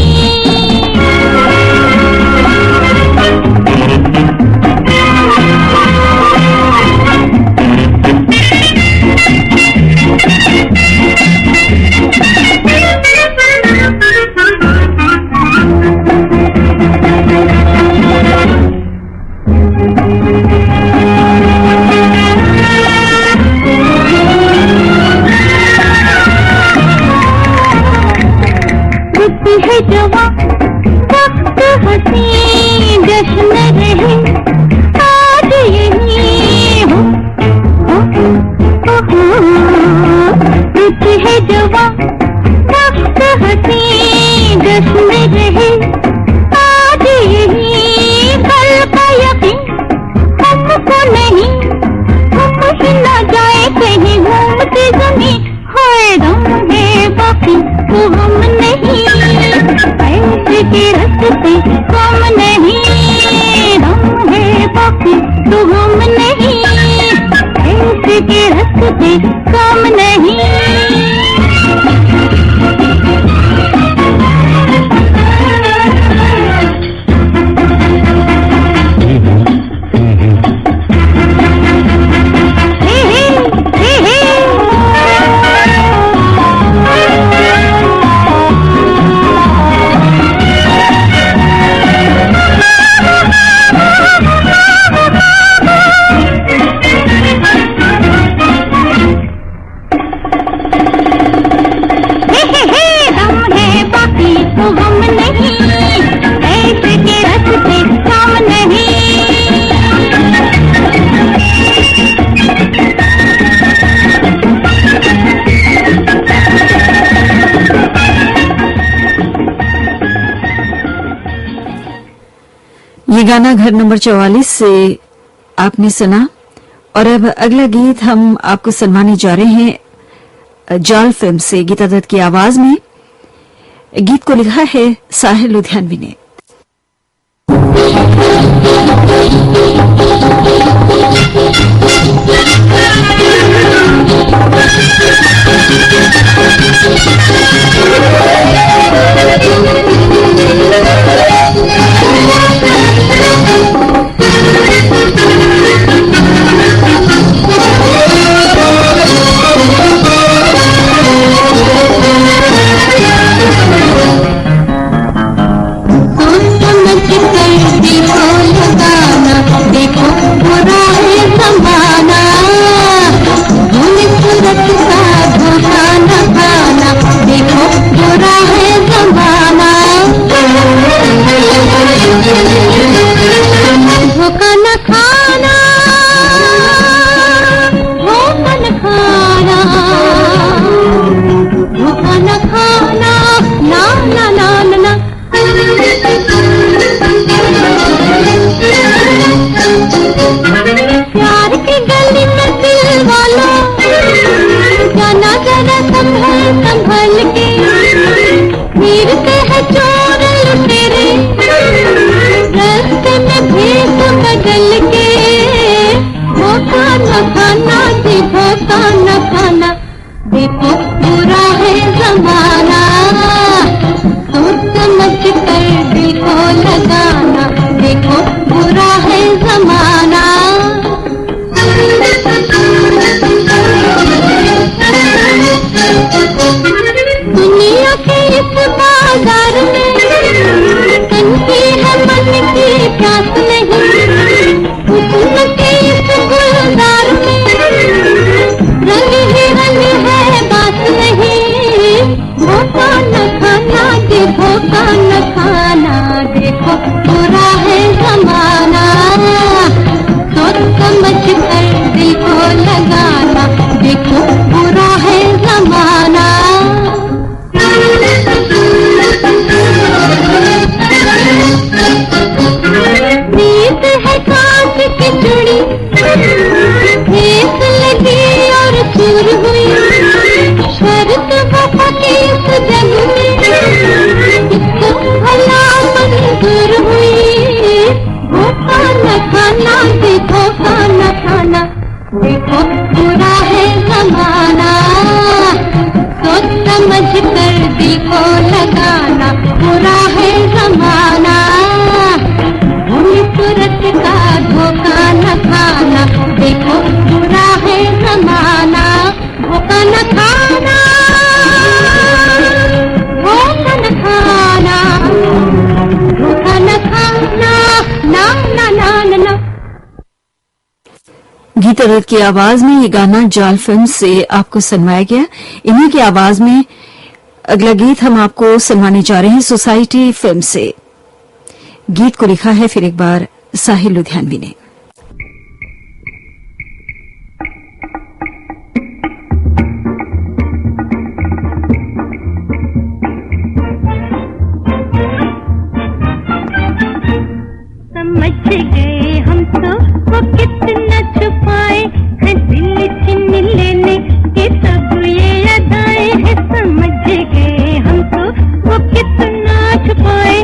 के रस्ते कम नहीं, हम है बाकी तो हम नहीं, ऐसे के रस्ते कम नहीं। ये गाना घर नंबर 44 से आपने सुना और अब अगला गीत हम आपको सुनवाने जा रहे हैं जाल फिल्म से गीता दत्त की आवाज में। गीत को लिखा है साहिल लुधियानवी ने। देखो बुरा है जमाना, सोच समझ कर दिल को लगाना, देखो बुरा है जमाना। दुनिया के इस बाजार में कनकी है मन की प्यास नहीं, हुस्न के इस गुलजार में रंग ही रंग है बात नहीं। धोखा न खाना जी, धोखा न खाना, देखो बुरा है जमाना, सोच समझ कर दिल को लगाना, देखो बुरा है जमाना। प्रीत है कांच की चूड़ी, ठेस लगी और चूर हुई, शर्त वफा की इस जग में किसको भला मंजूर हुई। धोखा न खाना जी, धोखा न खाना, देखो बुरा है जमाना, सोच समझ कर दिल को लगाना, बुरा है जमाना। सूरत का धोखा न खाना, देखो बुरा है जमाना, धोखा न खाना, धोखा न खाना, धोखा न खाना, ना ना ना ना। गीता दत्त की आवाज में ये गाना जाल फिल्म से आपको सुनवाया गया। इन्हीं की आवाज में अगला गीत हम आपको सुनवाने जा रहे हैं सोसाइटी फिल्म से। गीत को लिखा है फिर एक बार साहिल लुधियानवी ने। समझ गए हम तो वो कितना छुपाए है दिल छीन लेने के सब ये अदाएं हैं। समझ गए हम तो वो कितना छुपाए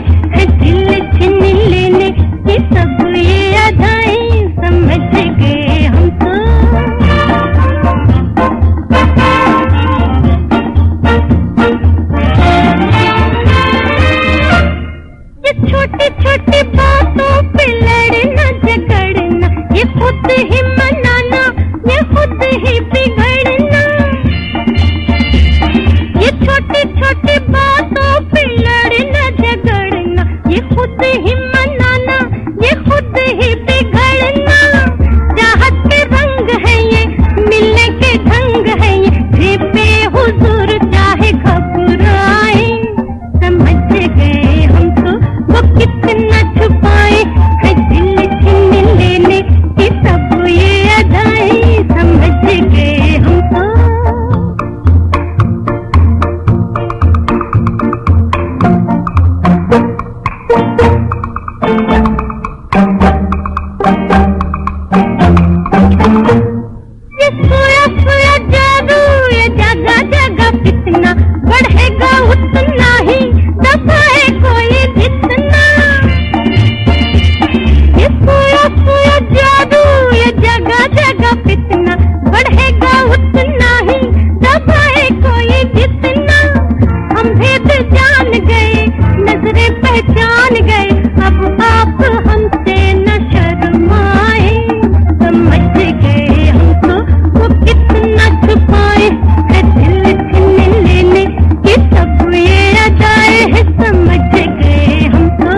छोटी छोटी बातों पे लड़ना झगड़ना, ये खुद ही मनाना, ये खुद ही बिगड़ना। ये छोटी छोटी बातों पे लड़ना झगड़ना, ये खुद ही मनाना, ये खुद ही बिगड़ना। चाहत के रंग है ये, मिलने के ढंग है ये, जे बेहुजूर चाहे घबराए। समझ गए हम तो वो कितना छुपाए है, दिल छीन लेने की सब ये अदाएं। समझ गए हम तो। ये सोया सोया जादू, ये जगह जगह कितना बढ़ेगा उतना ही दबाए कोई जितना। ये सोया सोया जादू, ये जगह जगह कितना बढ़ेगा उतना ही दबाए कोई जितना। हम भेद जान गए, नजरें पहचान गए, अब आप हमसे न शर्माए। समझ गए हम तो वो कितना छुपाए है, दिल छीन लेने की सब ये अदाएं है। समझ गए हम तो।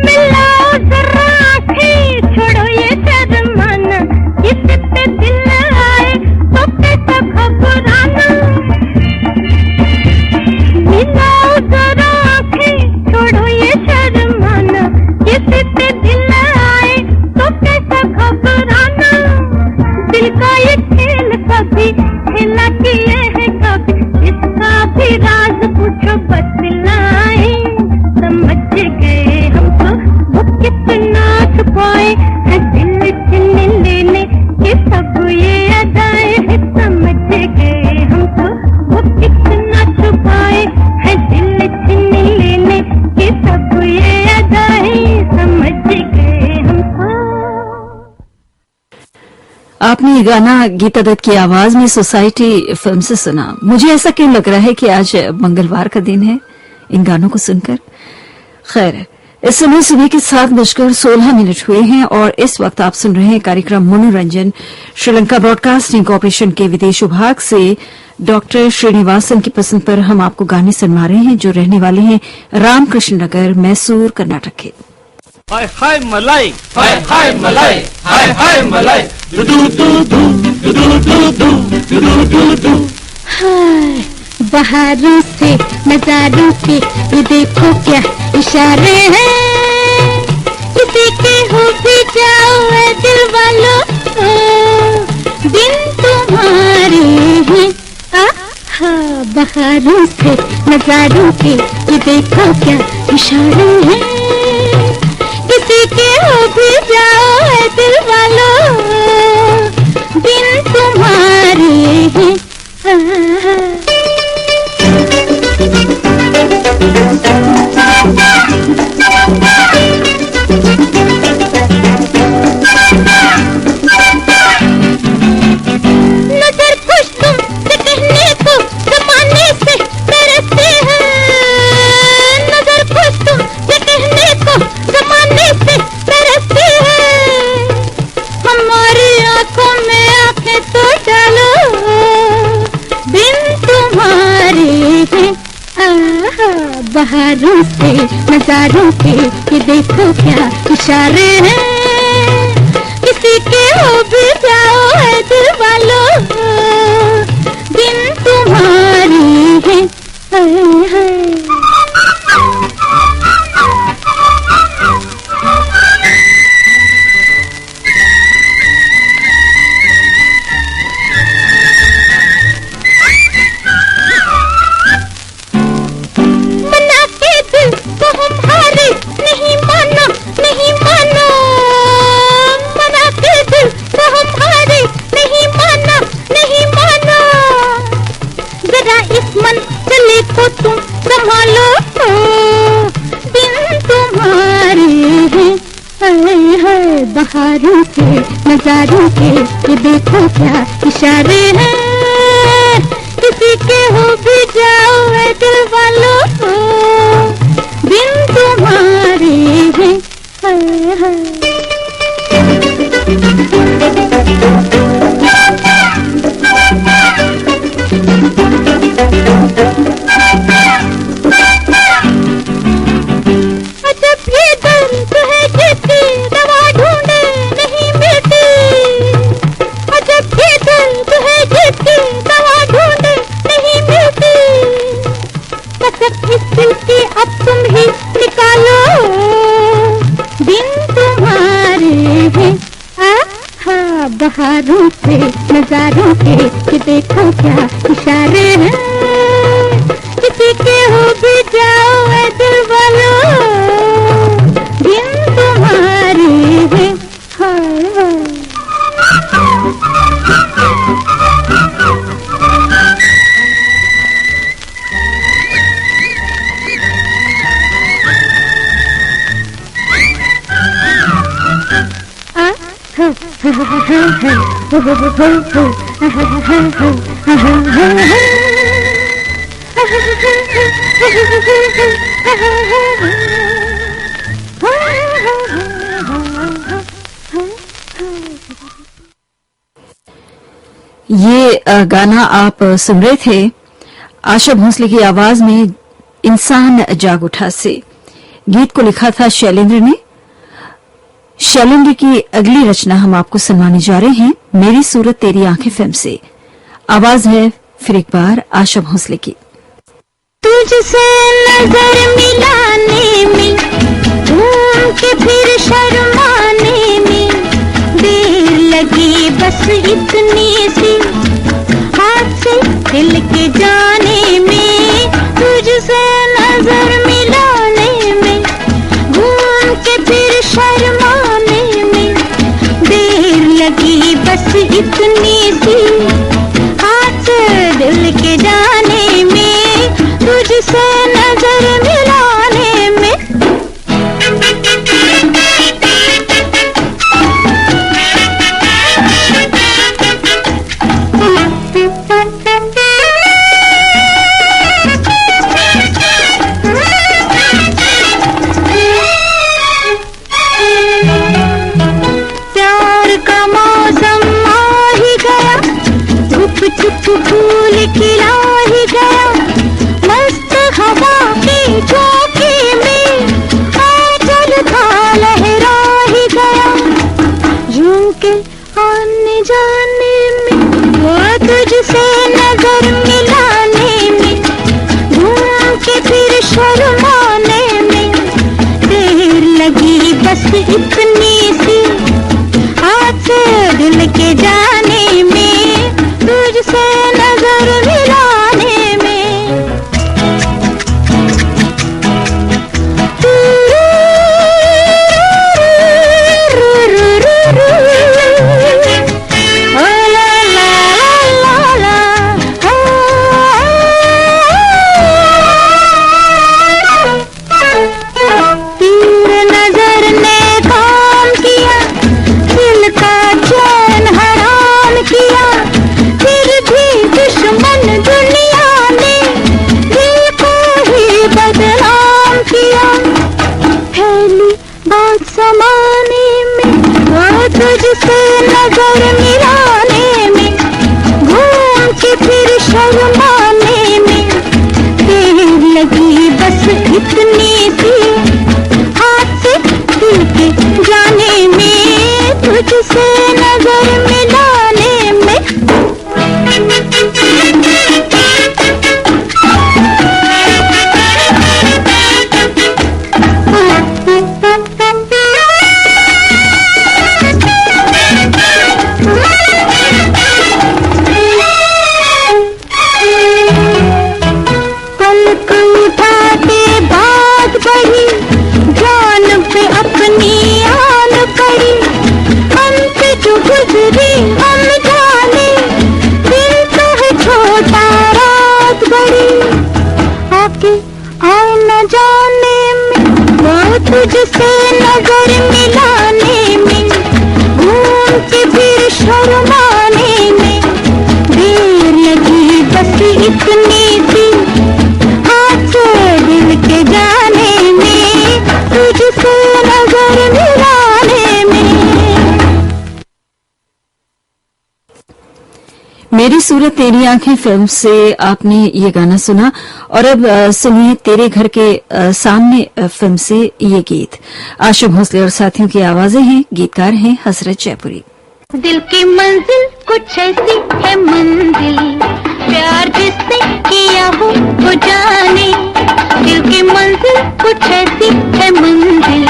मिलाओ जरा आँखें, छोड़ो ये शर्माना, किसी पे दिल आए तो कैसा घबराना। मिलाओ जरा आँखें, छोड़ो ये शर्माना, किसी पे दिल आए तो कैसा घबराना। दिल का ये खेल कभी खेला किए है कभी, इसका भी राज पूछो बतलाए। समझ गए हम तो वो कितना छुपाए है, दिल छीन लेने की सब ये अदाएं है। समझ गए हम तो वो कितना छुपाए है, दिल छीन लेने की सब ये अदाएं। समझ गए हम तो। आपने ये गाना गीता दत्त की आवाज में सोसाइटी फिल्म से सुना। मुझे ऐसा क्यों लग रहा है कि आज मंगलवार का दिन है इन गानों को सुनकर। खैर, इस समय सुबह के 7:16 हुए हैं और इस वक्त आप सुन रहे हैं कार्यक्रम मनोरंजन। श्रीलंका ब्रॉडकास्टिंग कॉरपोरेशन के विदेश विभाग से डॉक्टर श्रीनिवासन की पसंद पर हम आपको गाने सुनवा रहे हैं जो रहने वाले हैं रामकृष्ण नगर, मैसूर, कर्नाटक के। हाय हाय मलाई, हाय हाय मलाई, हाय हाय मलाई, दू दू दू दू दू दू दू दू दू दू दू। हाय, बहारों से नजारों के ये देखो क्या इशारे हैं, किसी के हो भी जाओ ऐ दिल वालों, दिन तुम्हारे हैं। आहा, बहारों से नजारों के ये देखो क्या इशारे हैं, किसी के हो भी जाओ ऐ दिल वालों, दिन तुम्हारे हैं। नजर खुश तुमसे कहने को जमाने से डरते हैं, नजर खुश तुमसे कहने को जमाने से डरते हैं, हमारी आंखों में आंखें तो डालो, बिन तुम्हारे हैं। बहारों से नजारों के ये देखो क्या इशारे हैं, किसी के हो भी जाओ ऐ दिल वालों, दिन तुम्हारे हैं। मना के दिल को हम हारे, नहीं मानो नहीं मानो, बहारों के नजारों के ये देखो क्या इशारे हैं, किसी के हो भी जाओ है दिल वालों, बिन तुम्हारे हैं हाय हाय। अजब ये दर्द है जिसकी दवा ढूंढे नहीं मिलती, अजब ये दर्द है जिसकी दवा ढूंढे नहीं मिलती, कसक इस दिल की अब तुम ही निकालो, बिन तुम्हारे हैं आहा बहारों से नजारों के ये देखो क्या इशारे हैं, किसी के हो भी जाओ ऐ दिल वालों, बिन तुम्हारे हैं हाय हाय। ये गाना आप सुन रहे थे आशा भोसले की आवाज में इंसान जाग उठा से। गीत को लिखा था शैलेंद्र ने। शैलेंद्र की अगली रचना हम आपको सुनवाने जा रहे हैं मेरी सूरत तेरी आंखें फिल्म से। आवाज है फिर एक बार आशा भोसले की। तुझसे नजर मिलाने में घूम के फिर शर्माने में देर लगी बस इतनी सी, हाथ से दिल के जाने में, तुझसे नजर मिलाने में घूम के फिर शर्माने में देर लगी बस इतनी सी, हाथ से दिल के जाने में, तुझसे नजर मिलाने में। प्यार का मौसम आ ही गया, छुप छुप फूल खिला ही गया, मस्त हवा की झोंके में आंचल था लहरा ही गया, झुमके आने जाने में वो तुझसे नजर मिलाने में, घूम के फिर शर्माने में देर लगी बस इतनी सी, हाथ से दिल के जाने में, तुझसे नजर मिलाने में। ओ ला ला ला ला तीर नजर ने काम मेरी सूरत तेरी आंखें फिल्म से आपने ये गाना सुना और अब सुनिए तेरे घर के सामने फिल्म से ये गीत। आशा भोसले और साथियों की आवाजें हैं, गीतकार हैं हसरत जयपुरी। दिल की मंजिल कुछ ऐसी है मंजिल, प्यार जिससे किया हो वो जाने। दिल की मंजिल कुछ ऐसी है मंजिल,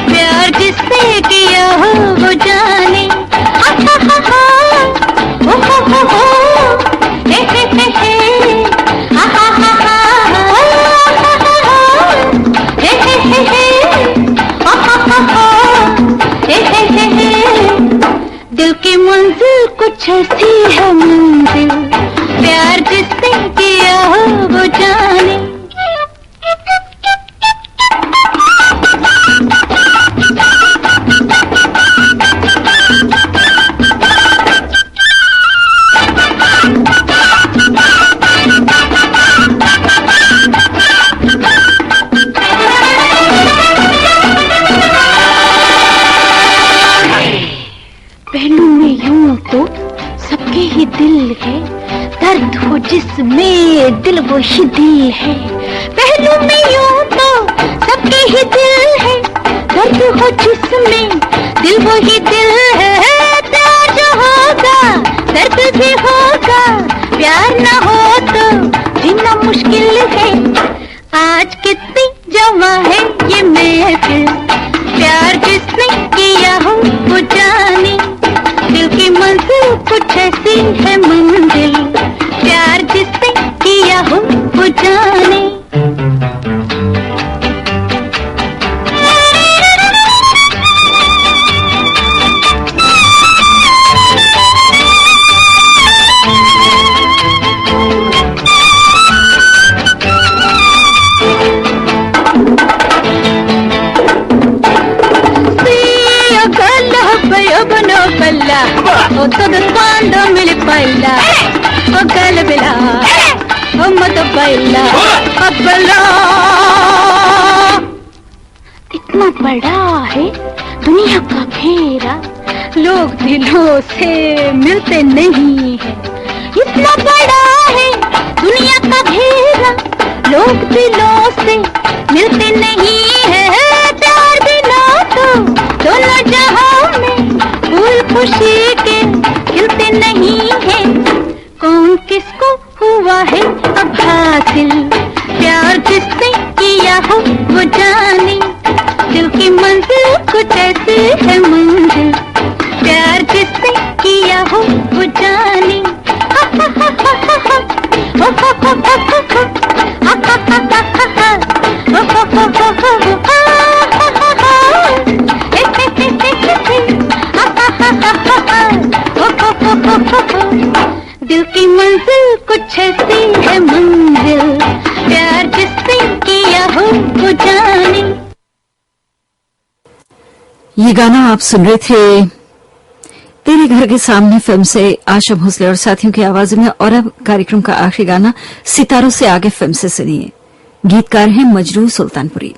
प्यार जिससे किया हो वो जाने। ओ हो हे हे हे हा हा हा हे हे हे दिल की मंजिल कुछ ऐसी है मंजिल, प्यार जिससे किया हो वो जाने। पहलू में यूं तो सबके ही दिल है, दर्द हो जिसमें दिल वो ही दिल है। पहलू में यूं तो सबके ही दिल है, दर्द हो जिसमें दिल वो ही दिल है। प्यार जो होगा दर्द भी होगा, प्यार ना हो तो जीना मुश्किल है। आज कितनी जमा है ये महफिल, प्यार जिसने किया हो वो जाने। दिल की मंजिल कुछ ऐसी है मंजिल, प्यार जिसने किया हो वो जाने। O todo cuando me le baila, o gala bela, o mata baila, o bela। इतना बड़ा है दुनिया का घेरा, लोग दिलों से मिलते नहीं है। इतना बड़ा है दुनिया का घेरा, लोग दिलों से मिलते नहीं है। प्यार बिना तो दोनों जहां में फूल खुशी के खिलते नहीं है। कौन किसको हुआ है अब हासिल, प्यार जिसने किया हो वो जाने। दिल की मंजिल कुछ ऐसी है मंजिल, प्यार जिसने किया हो वो जाने। दिल की मंजिल कुछ ऐसी है मंजिल, प्यार जिससे किया हो वो जाने। ये गाना आप सुन रहे थे तेरे घर के सामने फिल्म से आशा भोसले और साथियों की आवाज में। और अब कार्यक्रम का आखिरी गाना सितारों से आगे फिल्म से सुनिए। गीतकार हैं मजरू सुल्तानपुरी।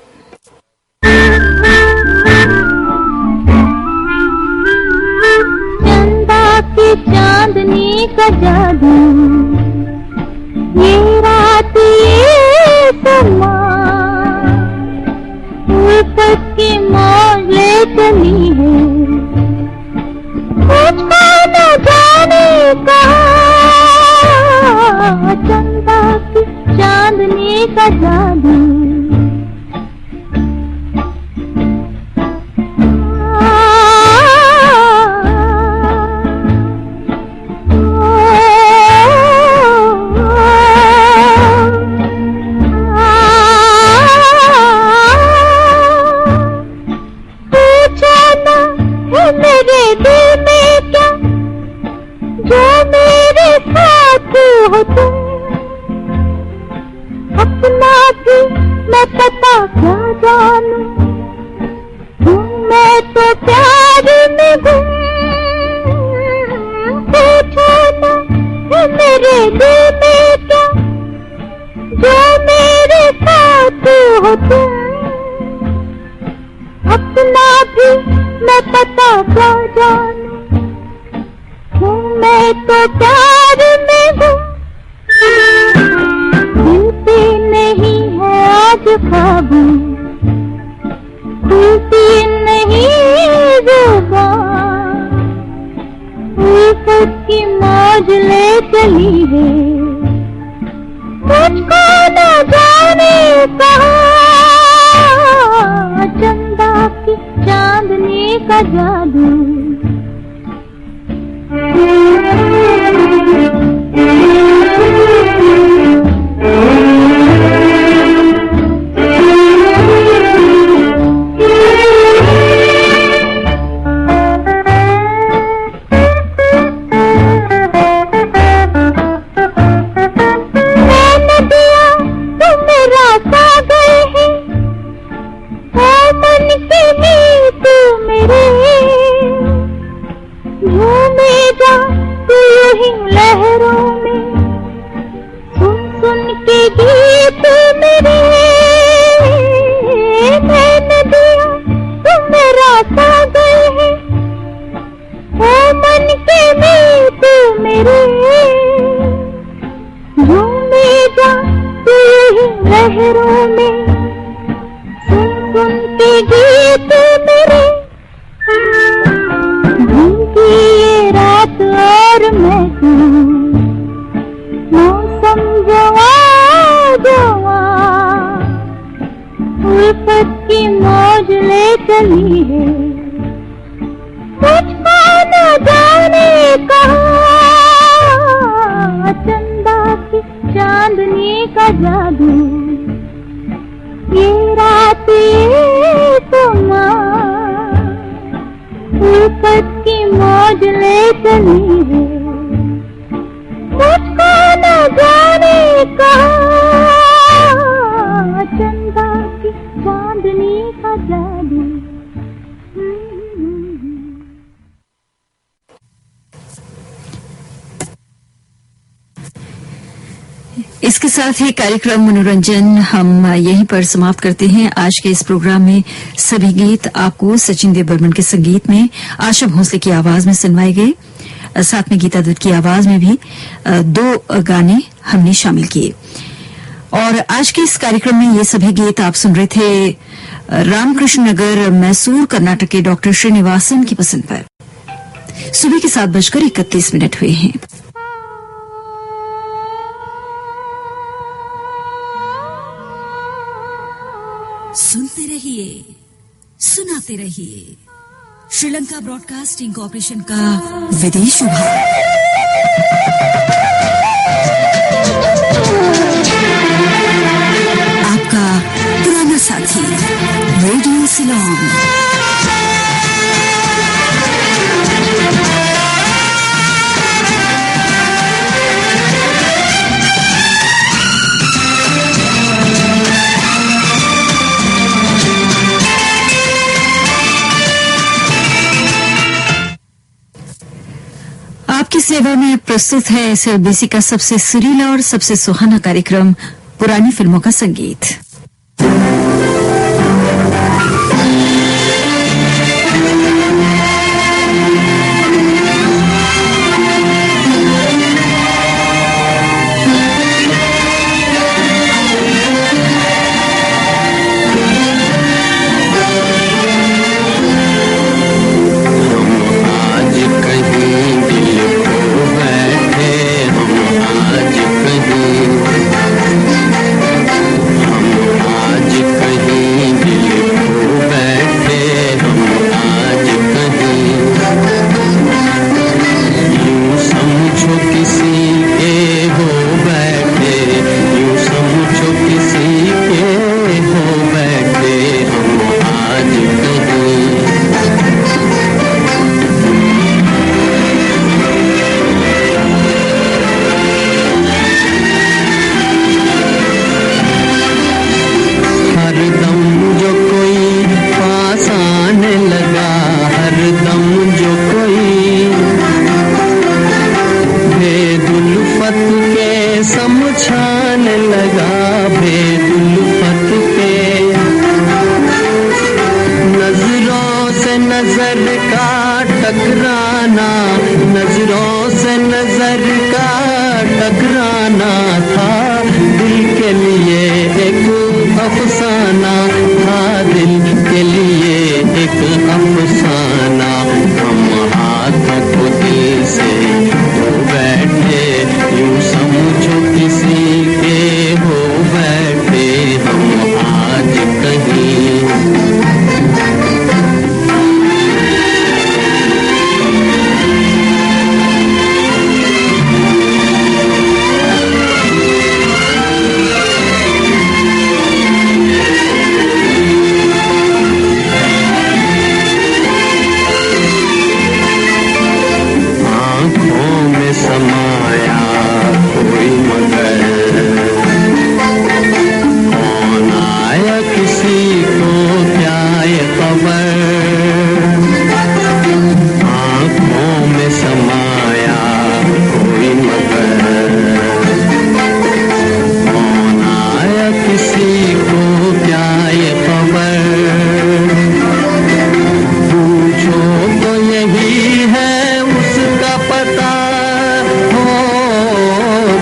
चंदा की चांदनी का जादू, ये रात ये समा, उल्फत की मौज ले चली है, मुझको न जाने कहाँ। चंदा की चांदनी का जादू, अपना भी मैं पता क्या जानू, मैं तो प्यार में गुम। पूछो ना मेरे दिल में क्या, जो मेरे साथ हो तुम। अपना भी मैं पता क्या जानू, मैं तो प्यार में हूँ, दिल पे नहीं है आज काबू, खुलती नहीं जुबान, उल्फत की मौज ले चली है, मुझको न जाने कहाँ, चंदा की चांदनी का जादू। इसके साथ ही कार्यक्रम मनोरंजन हम यहीं पर समाप्त करते हैं। आज के इस प्रोग्राम में सभी गीत आपको सचिन देव बर्मन के संगीत में आशा भोसले की आवाज में सुनवाए गए। साथ में गीता दत्त की आवाज में भी 2 गाने हमने शामिल किए। और आज के इस कार्यक्रम में ये सभी गीत आप सुन रहे थे रामकृष्ण नगर, मैसूर, कर्नाटक के डॉक्टर श्रीनिवासन की पसंद पर। सुबह के 7:31 हुए हैं। सुनते रहिए, सुनाते रहिए। श्रीलंका ब्रॉडकास्टिंग कॉर्पोरेशन का विदेश विभाग। आपका पुराना साथी रेडियो सिलोन। आपकी सेवा में प्रस्तुत है एसएलबीसी का सबसे सुरीला और सबसे सुहाना कार्यक्रम पुरानी फिल्मों का संगीत। नजर का टकराना, नजरों से नजर दिल का टकराना था, दिल के लिए एक अफसाना था, दिल के लिए एक अफसाना। हम हाथों को दिल से धो बैठे, यूं समझो किसी के हो बैठे हम आज कहीं। समाया कोई मगर कौन आया, किसी को क्या ये खबर। आँखों में समाया कोई मगर कौन आया, किसी को क्या ये खबर। पूछो तो यही है उसका पता,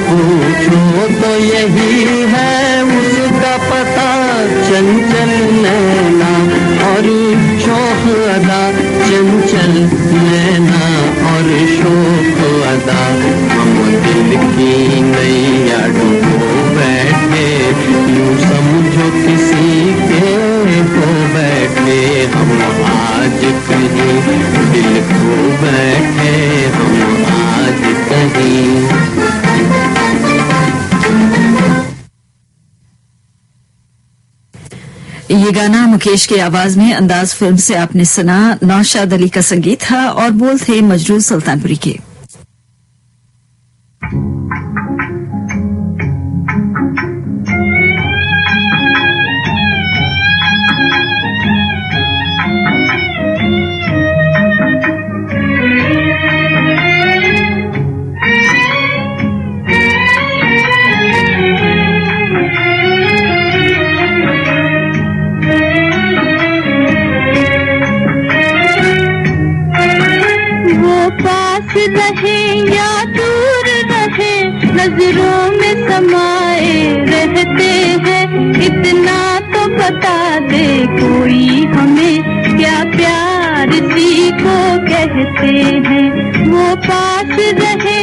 पूछो तो यही है उसका पता। चंचल नैना और शोख अदा, चंचल नैना और शोख अदा। हम दिल की नैया डूबो बैठे, यूं समझो किसी के हो बैठे हम आज कहीं। दिल को बैठे हम आज कहीं। ये गाना मुकेश की आवाज में अंदाज फिल्म से आपने सुना। नौशाद अली का संगीत था और बोल थे मजरूर सुल्तानपुरी के। रहे या दूर रहे, नजरों में समाए रहते हैं। इतना तो बता दे कोई हमें, क्या प्यार इसी को कहते हैं। वो पास रहे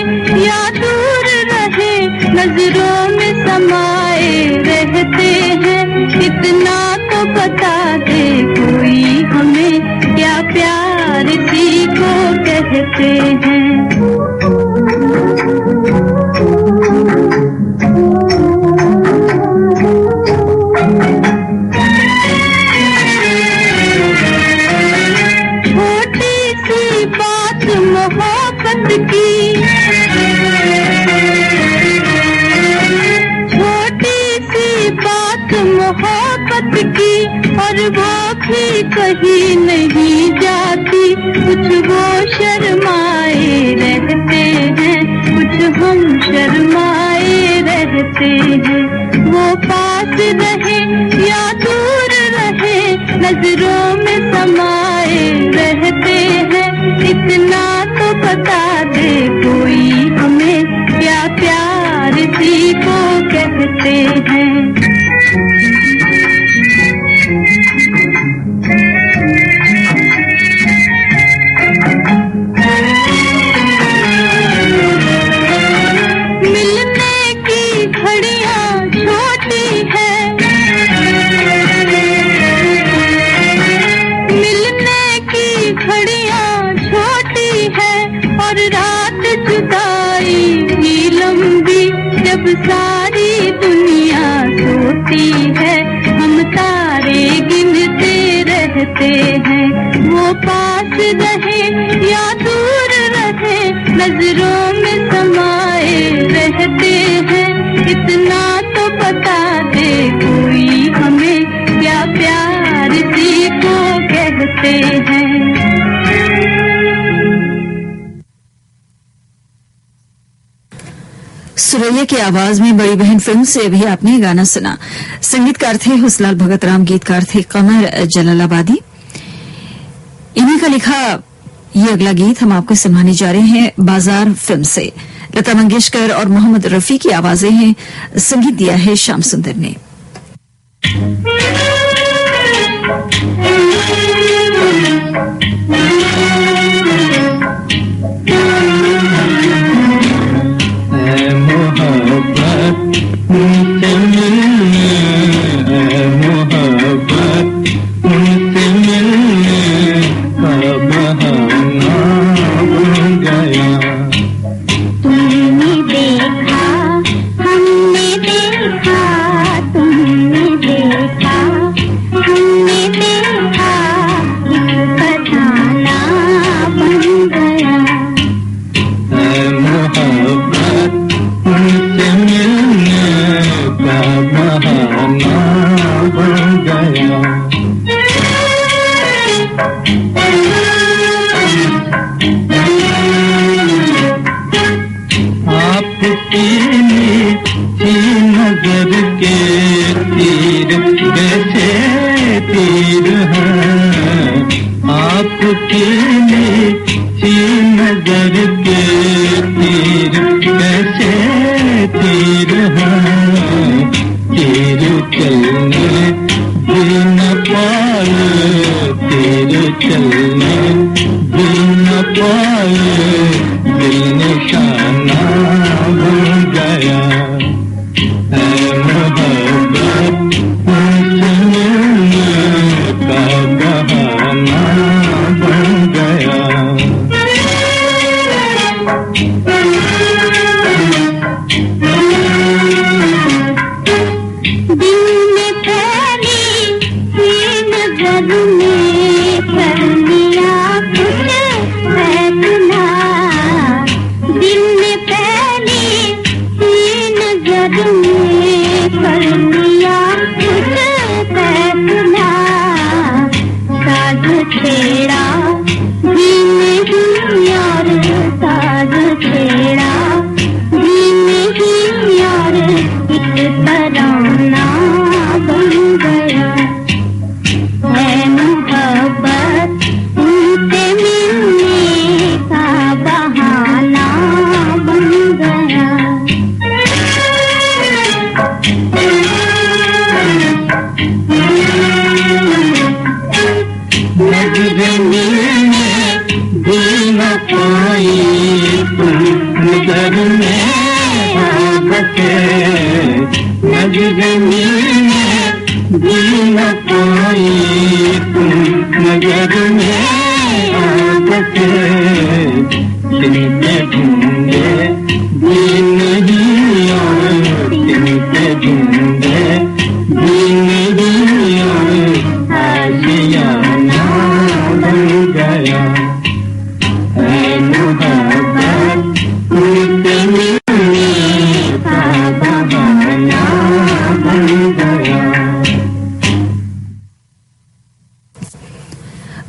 या दूर रहे, नजरों में समाए रहते हैं। इतना तो बता दे कोई हमें, क्या प्यार इसी को कहते हैं। छोटी सी बात मोहब्बत की, छोटी सी बात मोहब्बत की, और वो भी कहीं नहीं जाती। कुछ वो शर्माए रहते हैं, कुछ हम शर्माए रहते हैं। वो पास रहे या दूर रहे, नजरों में समाए रहते हैं। इतना तो बता दे कोई हमें, क्या प्यार इसी को कहते हैं। जब सारी दुनिया सोती है, हम तारे गिनते रहते हैं। वो पास रहे या दूर रहे, नजरों में समाए रहते हैं। इतना तो बता दे कोई हमें, क्या प्यार इसी को कहते हैं। सुरैया की आवाज में बड़ी बहन फिल्म से अभी आपने गाना सुना। संगीतकार थे हुसलाल भगत राम, गीतकार थे कमर जलालाबादी। इन्हीं का लिखा ये अगला गीत हम आपको सुनाने जा रहे हैं बाजार फिल्म से। लता मंगेशकर और मोहम्मद रफी की आवाजें हैं। संगीत दिया है श्याम सुंदर ने।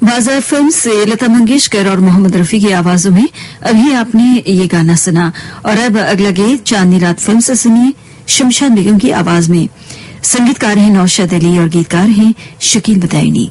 बाजार फिल्म से लता मंगेशकर और मोहम्मद रफी की आवाजों में अभी आपने ये गाना सुना। और अब अगला गीत चांदनी रात फिल्म से सुनिए शमशाद बेगम की आवाज में। संगीतकार हैं नौशाद अली और गीतकार हैं शकील बदायूनी।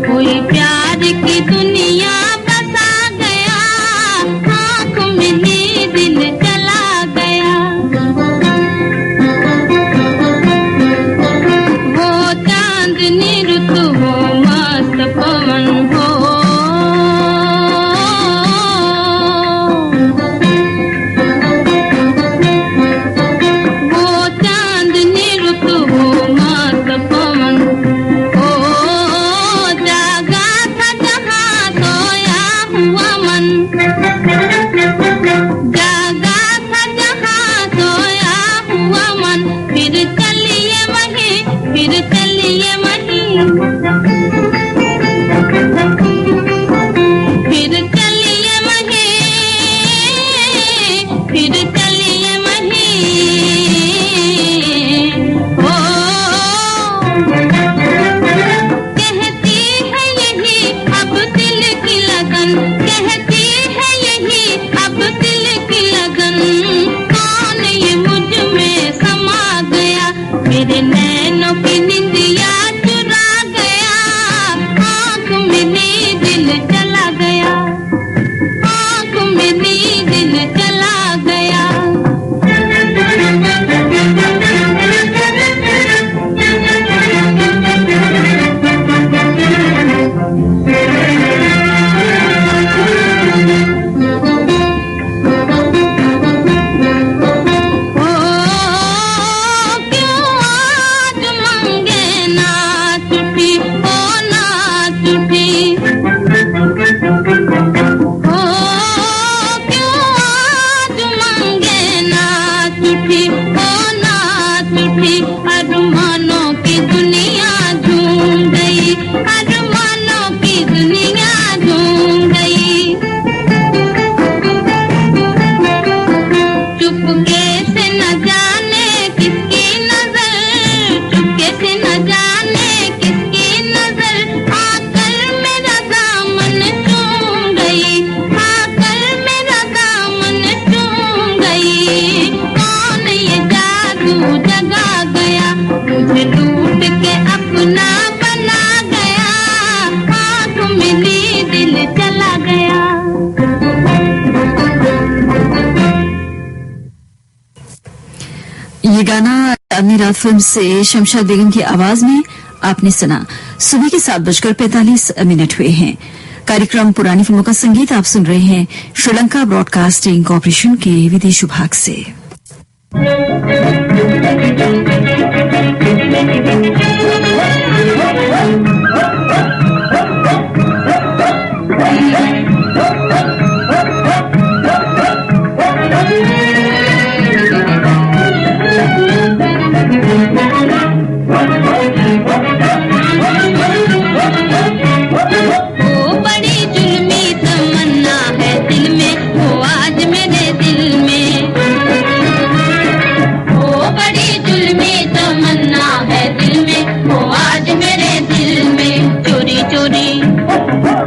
कोई प्यार की दुनिया बसा गया। कौन ये जादू जगा गया, मुझे लूट के अपना बना गया, आँख मिली दिल चला गया। ये गाना अपनी रात फिल्म से शमशाद बेगम की आवाज में आपने सुना। सुबह के 7:45 हुए हैं। कार्यक्रम पुरानी फिल्मों का संगीत आप सुन रहे हैं श्रीलंका ब्रॉडकास्टिंग कॉर्पोरेशन के विदेश विभाग से।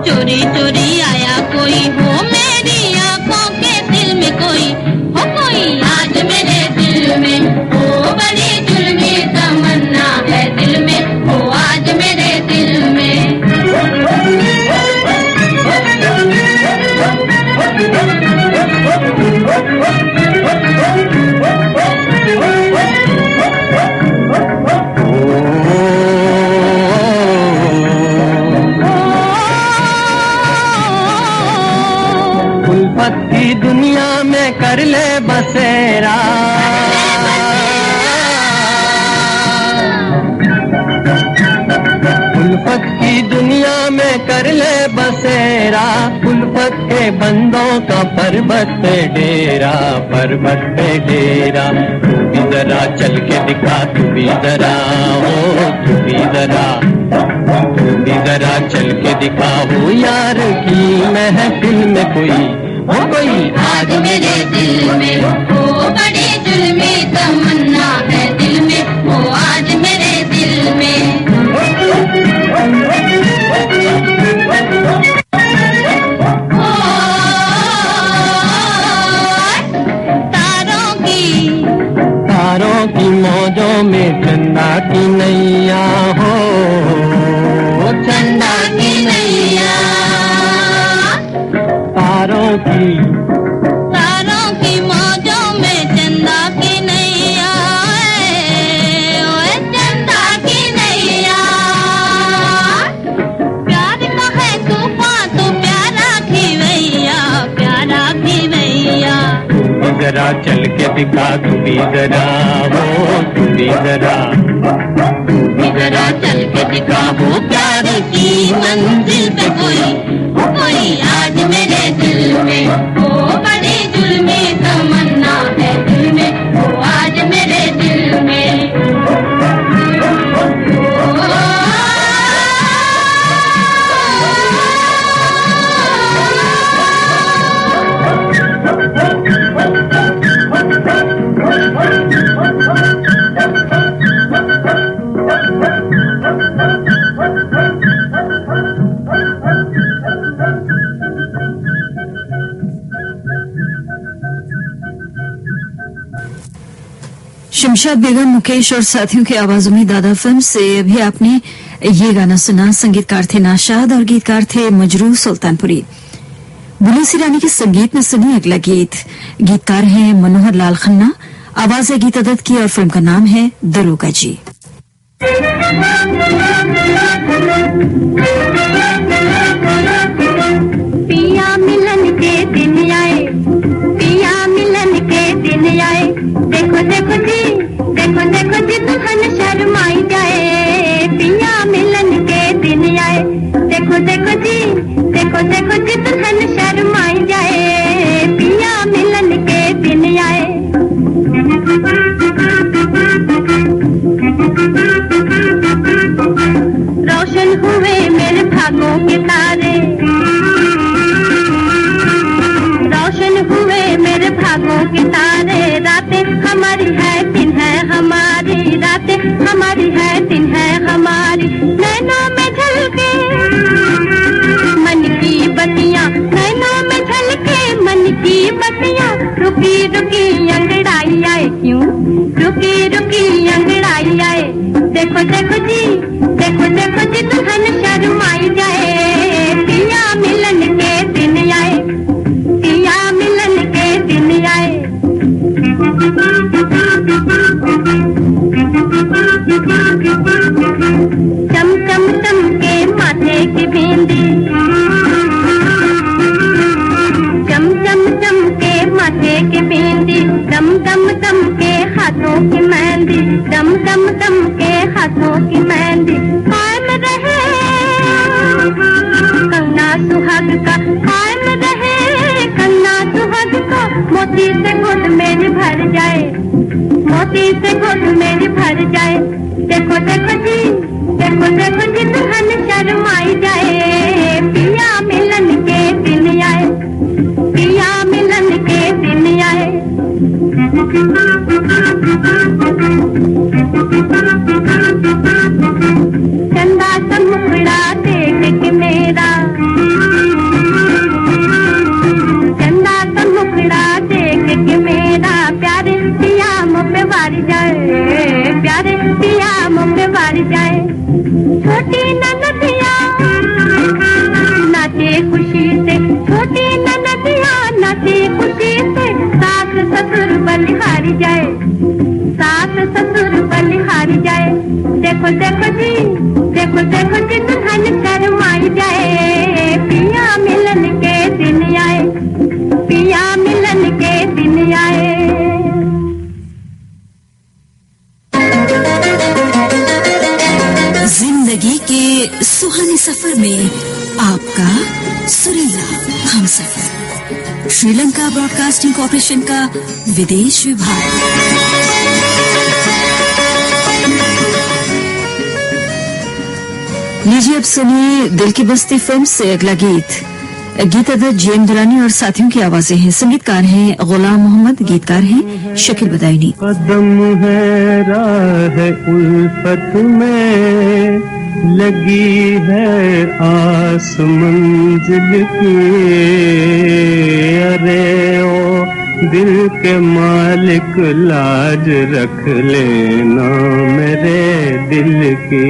चोरी चोरी आया कोई, हो मेरी आंखों के दिल में कोई, हो कोई आज मेरे दिल में, हो बड़ी जुल्मी तमन्ना है दिल में, हो आज मेरे दिल में। उल्फत की दुनिया में कर ले बसेरा, उल्फत की दुनिया में कर ले बसेरा, उल्फत के बंदों का पर्वत पे डेरा, पर्वत पे डेरा। तू भी जरा चल के दिखा, तू भी जरा, ओ तू भी जरा, तू भी जरा चल के दिखा, हो यार की महफिल में कोई, हो कोई आज मेरे दिल में, हो बड़ी जुल्मी तमन्ना है दिल में, हो आज मेरे दिल में। तारों की मौजों में चंदा की नैया हो, चंदा की नैया, तारों की मौजों में चंदा की नैया, ओए चंदा की नैया। प्यार का है तूफान तो प्यारा खिवैया, प्यारा खिवैया। जरा चल के दिखा, तू भी जरा, हो तू भी जरा, तू भी जरा चल के दिखा, हो प्यार की मंजिल पे कोई, हो कोई आज मेरे दिल में, हो बड़ी जुल्मी तमन्ना है दिल में, हो आज मेरे दिल में। शमशाद बेगम, मुकेश और साथियों की आवाजों में दादा फिल्म से अभी आपने ये गाना सुना। संगीतकार थे नाशाद और गीतकार थे मजरूह सुल्तानपुरी। बुलू सिरानी के संगीत में सुनी अगला गीत। गीतकार हैं मनोहर लाल खन्ना, आवाज है गीता दत्त की और फिल्म का नाम है दरोगा जी। पिया मिलन के दिन आए, पिया मिलन के दिन आए, देखो देखो जी, देखो देखो जी दुल्हन शर्माई जाए। पिया मिलन के दिन आए, देखो देखो जी, देखो देखो जी दुल्हन शर्माई जाए। पिया मिलन के दिन आए। रोशन हुए मेरे भागों के तारे, रोशन हुए मेरे भागों के तारे, रातें हमारी है दिन है हमारी, क्यों रुकी रुकी अंगड़ाई आए। देखो देखो जी दुल्हन शर्माई जाए। पिया मिलन के दिन आए, पिया मिलन के दिन आए। चम चम चम के माथे की बिंदी, चम चम चम के माथे की बिंदी, दम दम दम के हाथों की मेहंदी, दम दम दम के हाथों की मेहंदी। कायम रहे कंगना सुहाग का, कायम रहे कंगना सुहाग का। मोती से गोद मेरी भर जाए, मोती से गोद मेरी भर जाए। देखो देखो जी दुल्हन शर्माई जाए। पिया मिलन के दिन आए, पिया मिलन के दिन आए। चंदा सा मुखड़ा देख के मेरा, चंदा सा मुखड़ा देख के मेरा। प्यारे पिया मुँह पे वारी जाए, प्यारे पिया मुँह पे वारी जाए। छोटी ननदिया नाचे खुशी से, छोटी ननदिया नाचे खुशी से। सास ससुर बलिहारी जाए, सास ससुर बलिहारी जाए। देखो देखो जी दुल्हन शर्माई जाए। पिया मिलन के दिन आए, पिया मिलन के दिन आए। जिंदगी के सुहाने सफर में आपका सुरीला हमसफर। श्रीलंका ब्रॉडकास्टिंग कॉर्पोरेशन का विदेश विभाग। लीजिए अब सुनिए दिल की बस्ती फिल्म से अगला गीत। गीत अदर जेम दुरानी और साथियों की आवाजें हैं। संगीतकार हैं गुलाम मोहम्मद, गीतकार हैं शकील बदायूनी। कदम है राह उल्फत में, लगी है आस मंजिल की। अरे ओ दिल के मालिक लाज रख लेना मेरे दिल की।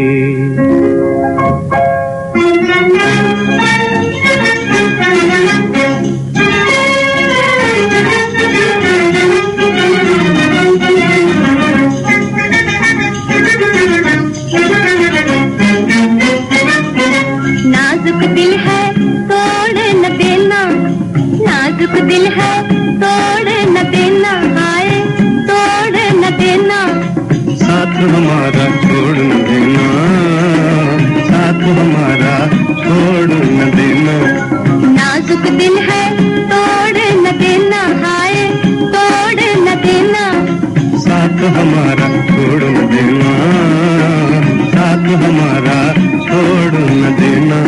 नाजुक दिल है तोड़ न देना, नाजुक दिल है तोड़ न देना। हाय तोड़ न देना, साथ हमारा छोड़ न देना, साथ हमारा छोड़ न देना। नाजुक दिल है तोड़ न देना। हाय तोड़ न देना, साथ हमारा छोड़ न देना, साथ हमारा छोड़ न देना।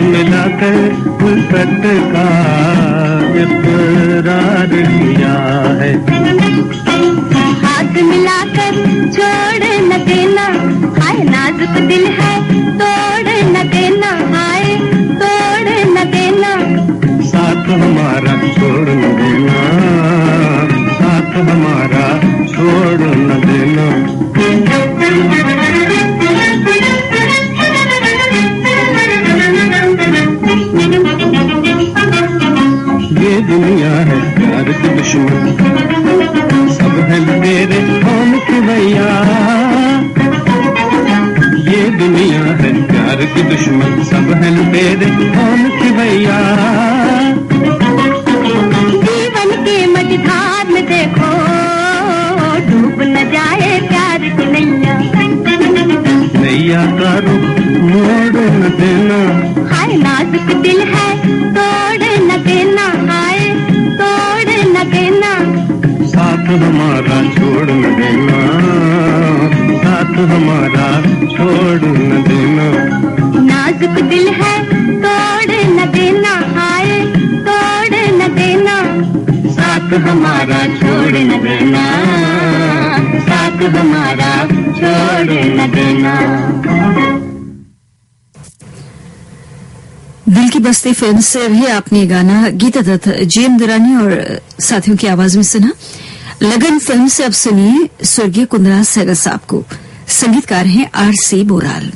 मिलाकर उल्फत का इकरार किया है। हाथ मिलाकर छोड़ न देना, हाय नाजुक दिल है तोड़ न देना। हाय तोड़ न देना, साथ हमारा छोड़ न देना, साथ हमारा छोड़ न देना। ये दुनिया है प्यार की दुश्मन, सब है तेरे कौन की भैया। ये दुनिया है प्यार की दुश्मन, सब है तेरे कौन की भैया। जीवन के मझधार में देखो डूब न जाए प्यार की नैया। नैया का रुख मोड़ न देना। हाय नाजुक दिल है तोड़ न देना, हाय तोड़ न देना। साथ हमारा छोड़ न देना, साथ हमारा छोड़ न देना। नाजुक दिल है तोड़ न देना, हाय तोड़ न देना। साथ हमारा छोड़ न देना, साथ हमारा छोड़ न देना। दिल की बस्ती फिल्म से अभी आपने गाना गीता दत्त, जीएम दुरानी और साथियों की आवाज में सुना। लगन फिल्म से अब सुनिए स्वर्गीय कुंदरा सहगल साहब को। संगीतकार हैं आर.सी. बोराल।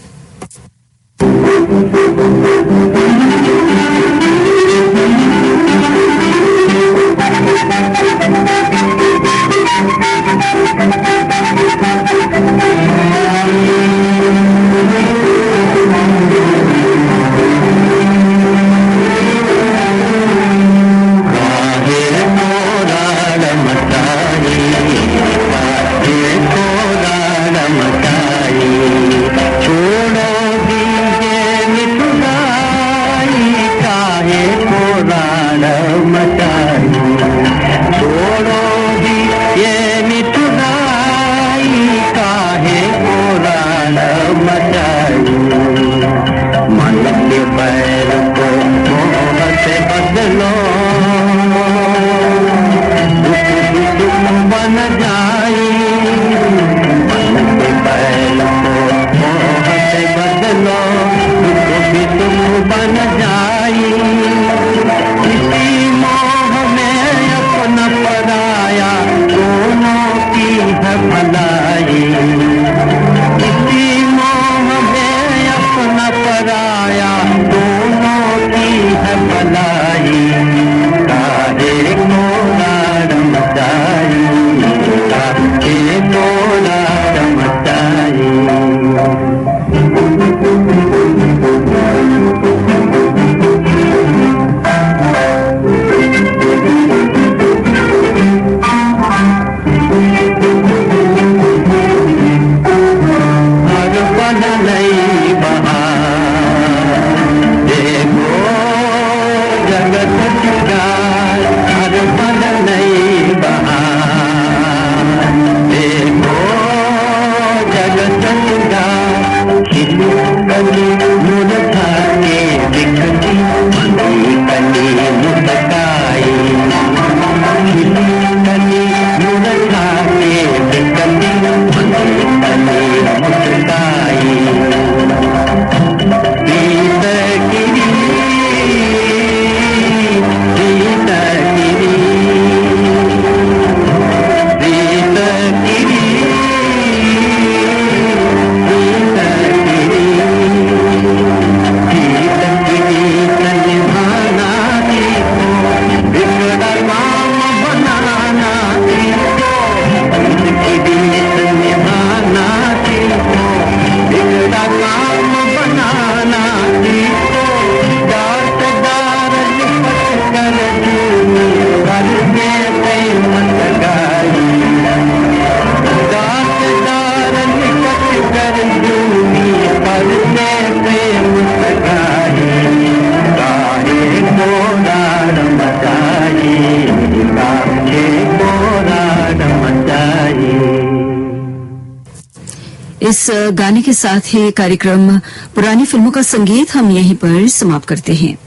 इस गाने के साथ ही कार्यक्रम पुरानी फिल्मों का संगीत हम यहीं पर समाप्त करते हैं।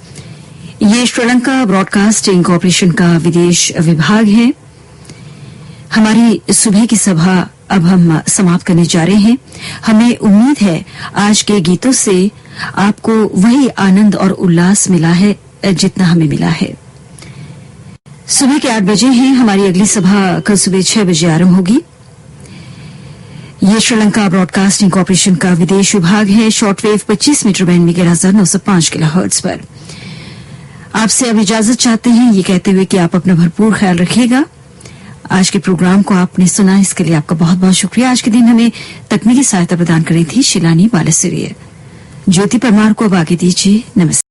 ये श्रीलंका ब्रॉडकास्टिंग कॉरपोरेशन का विदेश विभाग है। हमारी सुबह की सभा अब हम समाप्त करने जा रहे हैं। हमें उम्मीद है आज के गीतों से आपको वही आनंद और उल्लास मिला है जितना हमें मिला है। सुबह के 8 बजे हैं। हमारी अगली सभा कल सुबह 6 बजे आरंभ होगी। ये श्रीलंका ब्रॉडकास्टिंग कॉरपोरेशन का विदेश विभाग है। शॉर्टवेव 25 मीटर बैंड में 11,905 किलोहर्ट्ज पर। आपसे अब इजाजत चाहते हैं ये कहते हुए कि आप अपना भरपूर ख्याल रखिएगा। आज के प्रोग्राम को आपने सुना, इसके लिए आपका बहुत बहुत शुक्रिया। आज के दिन हमें तकनीकी सहायता प्रदान करी थी शिलानी बालेसिरिया। ज्योति परमार को अब आगे दीजिए। नमस्ते।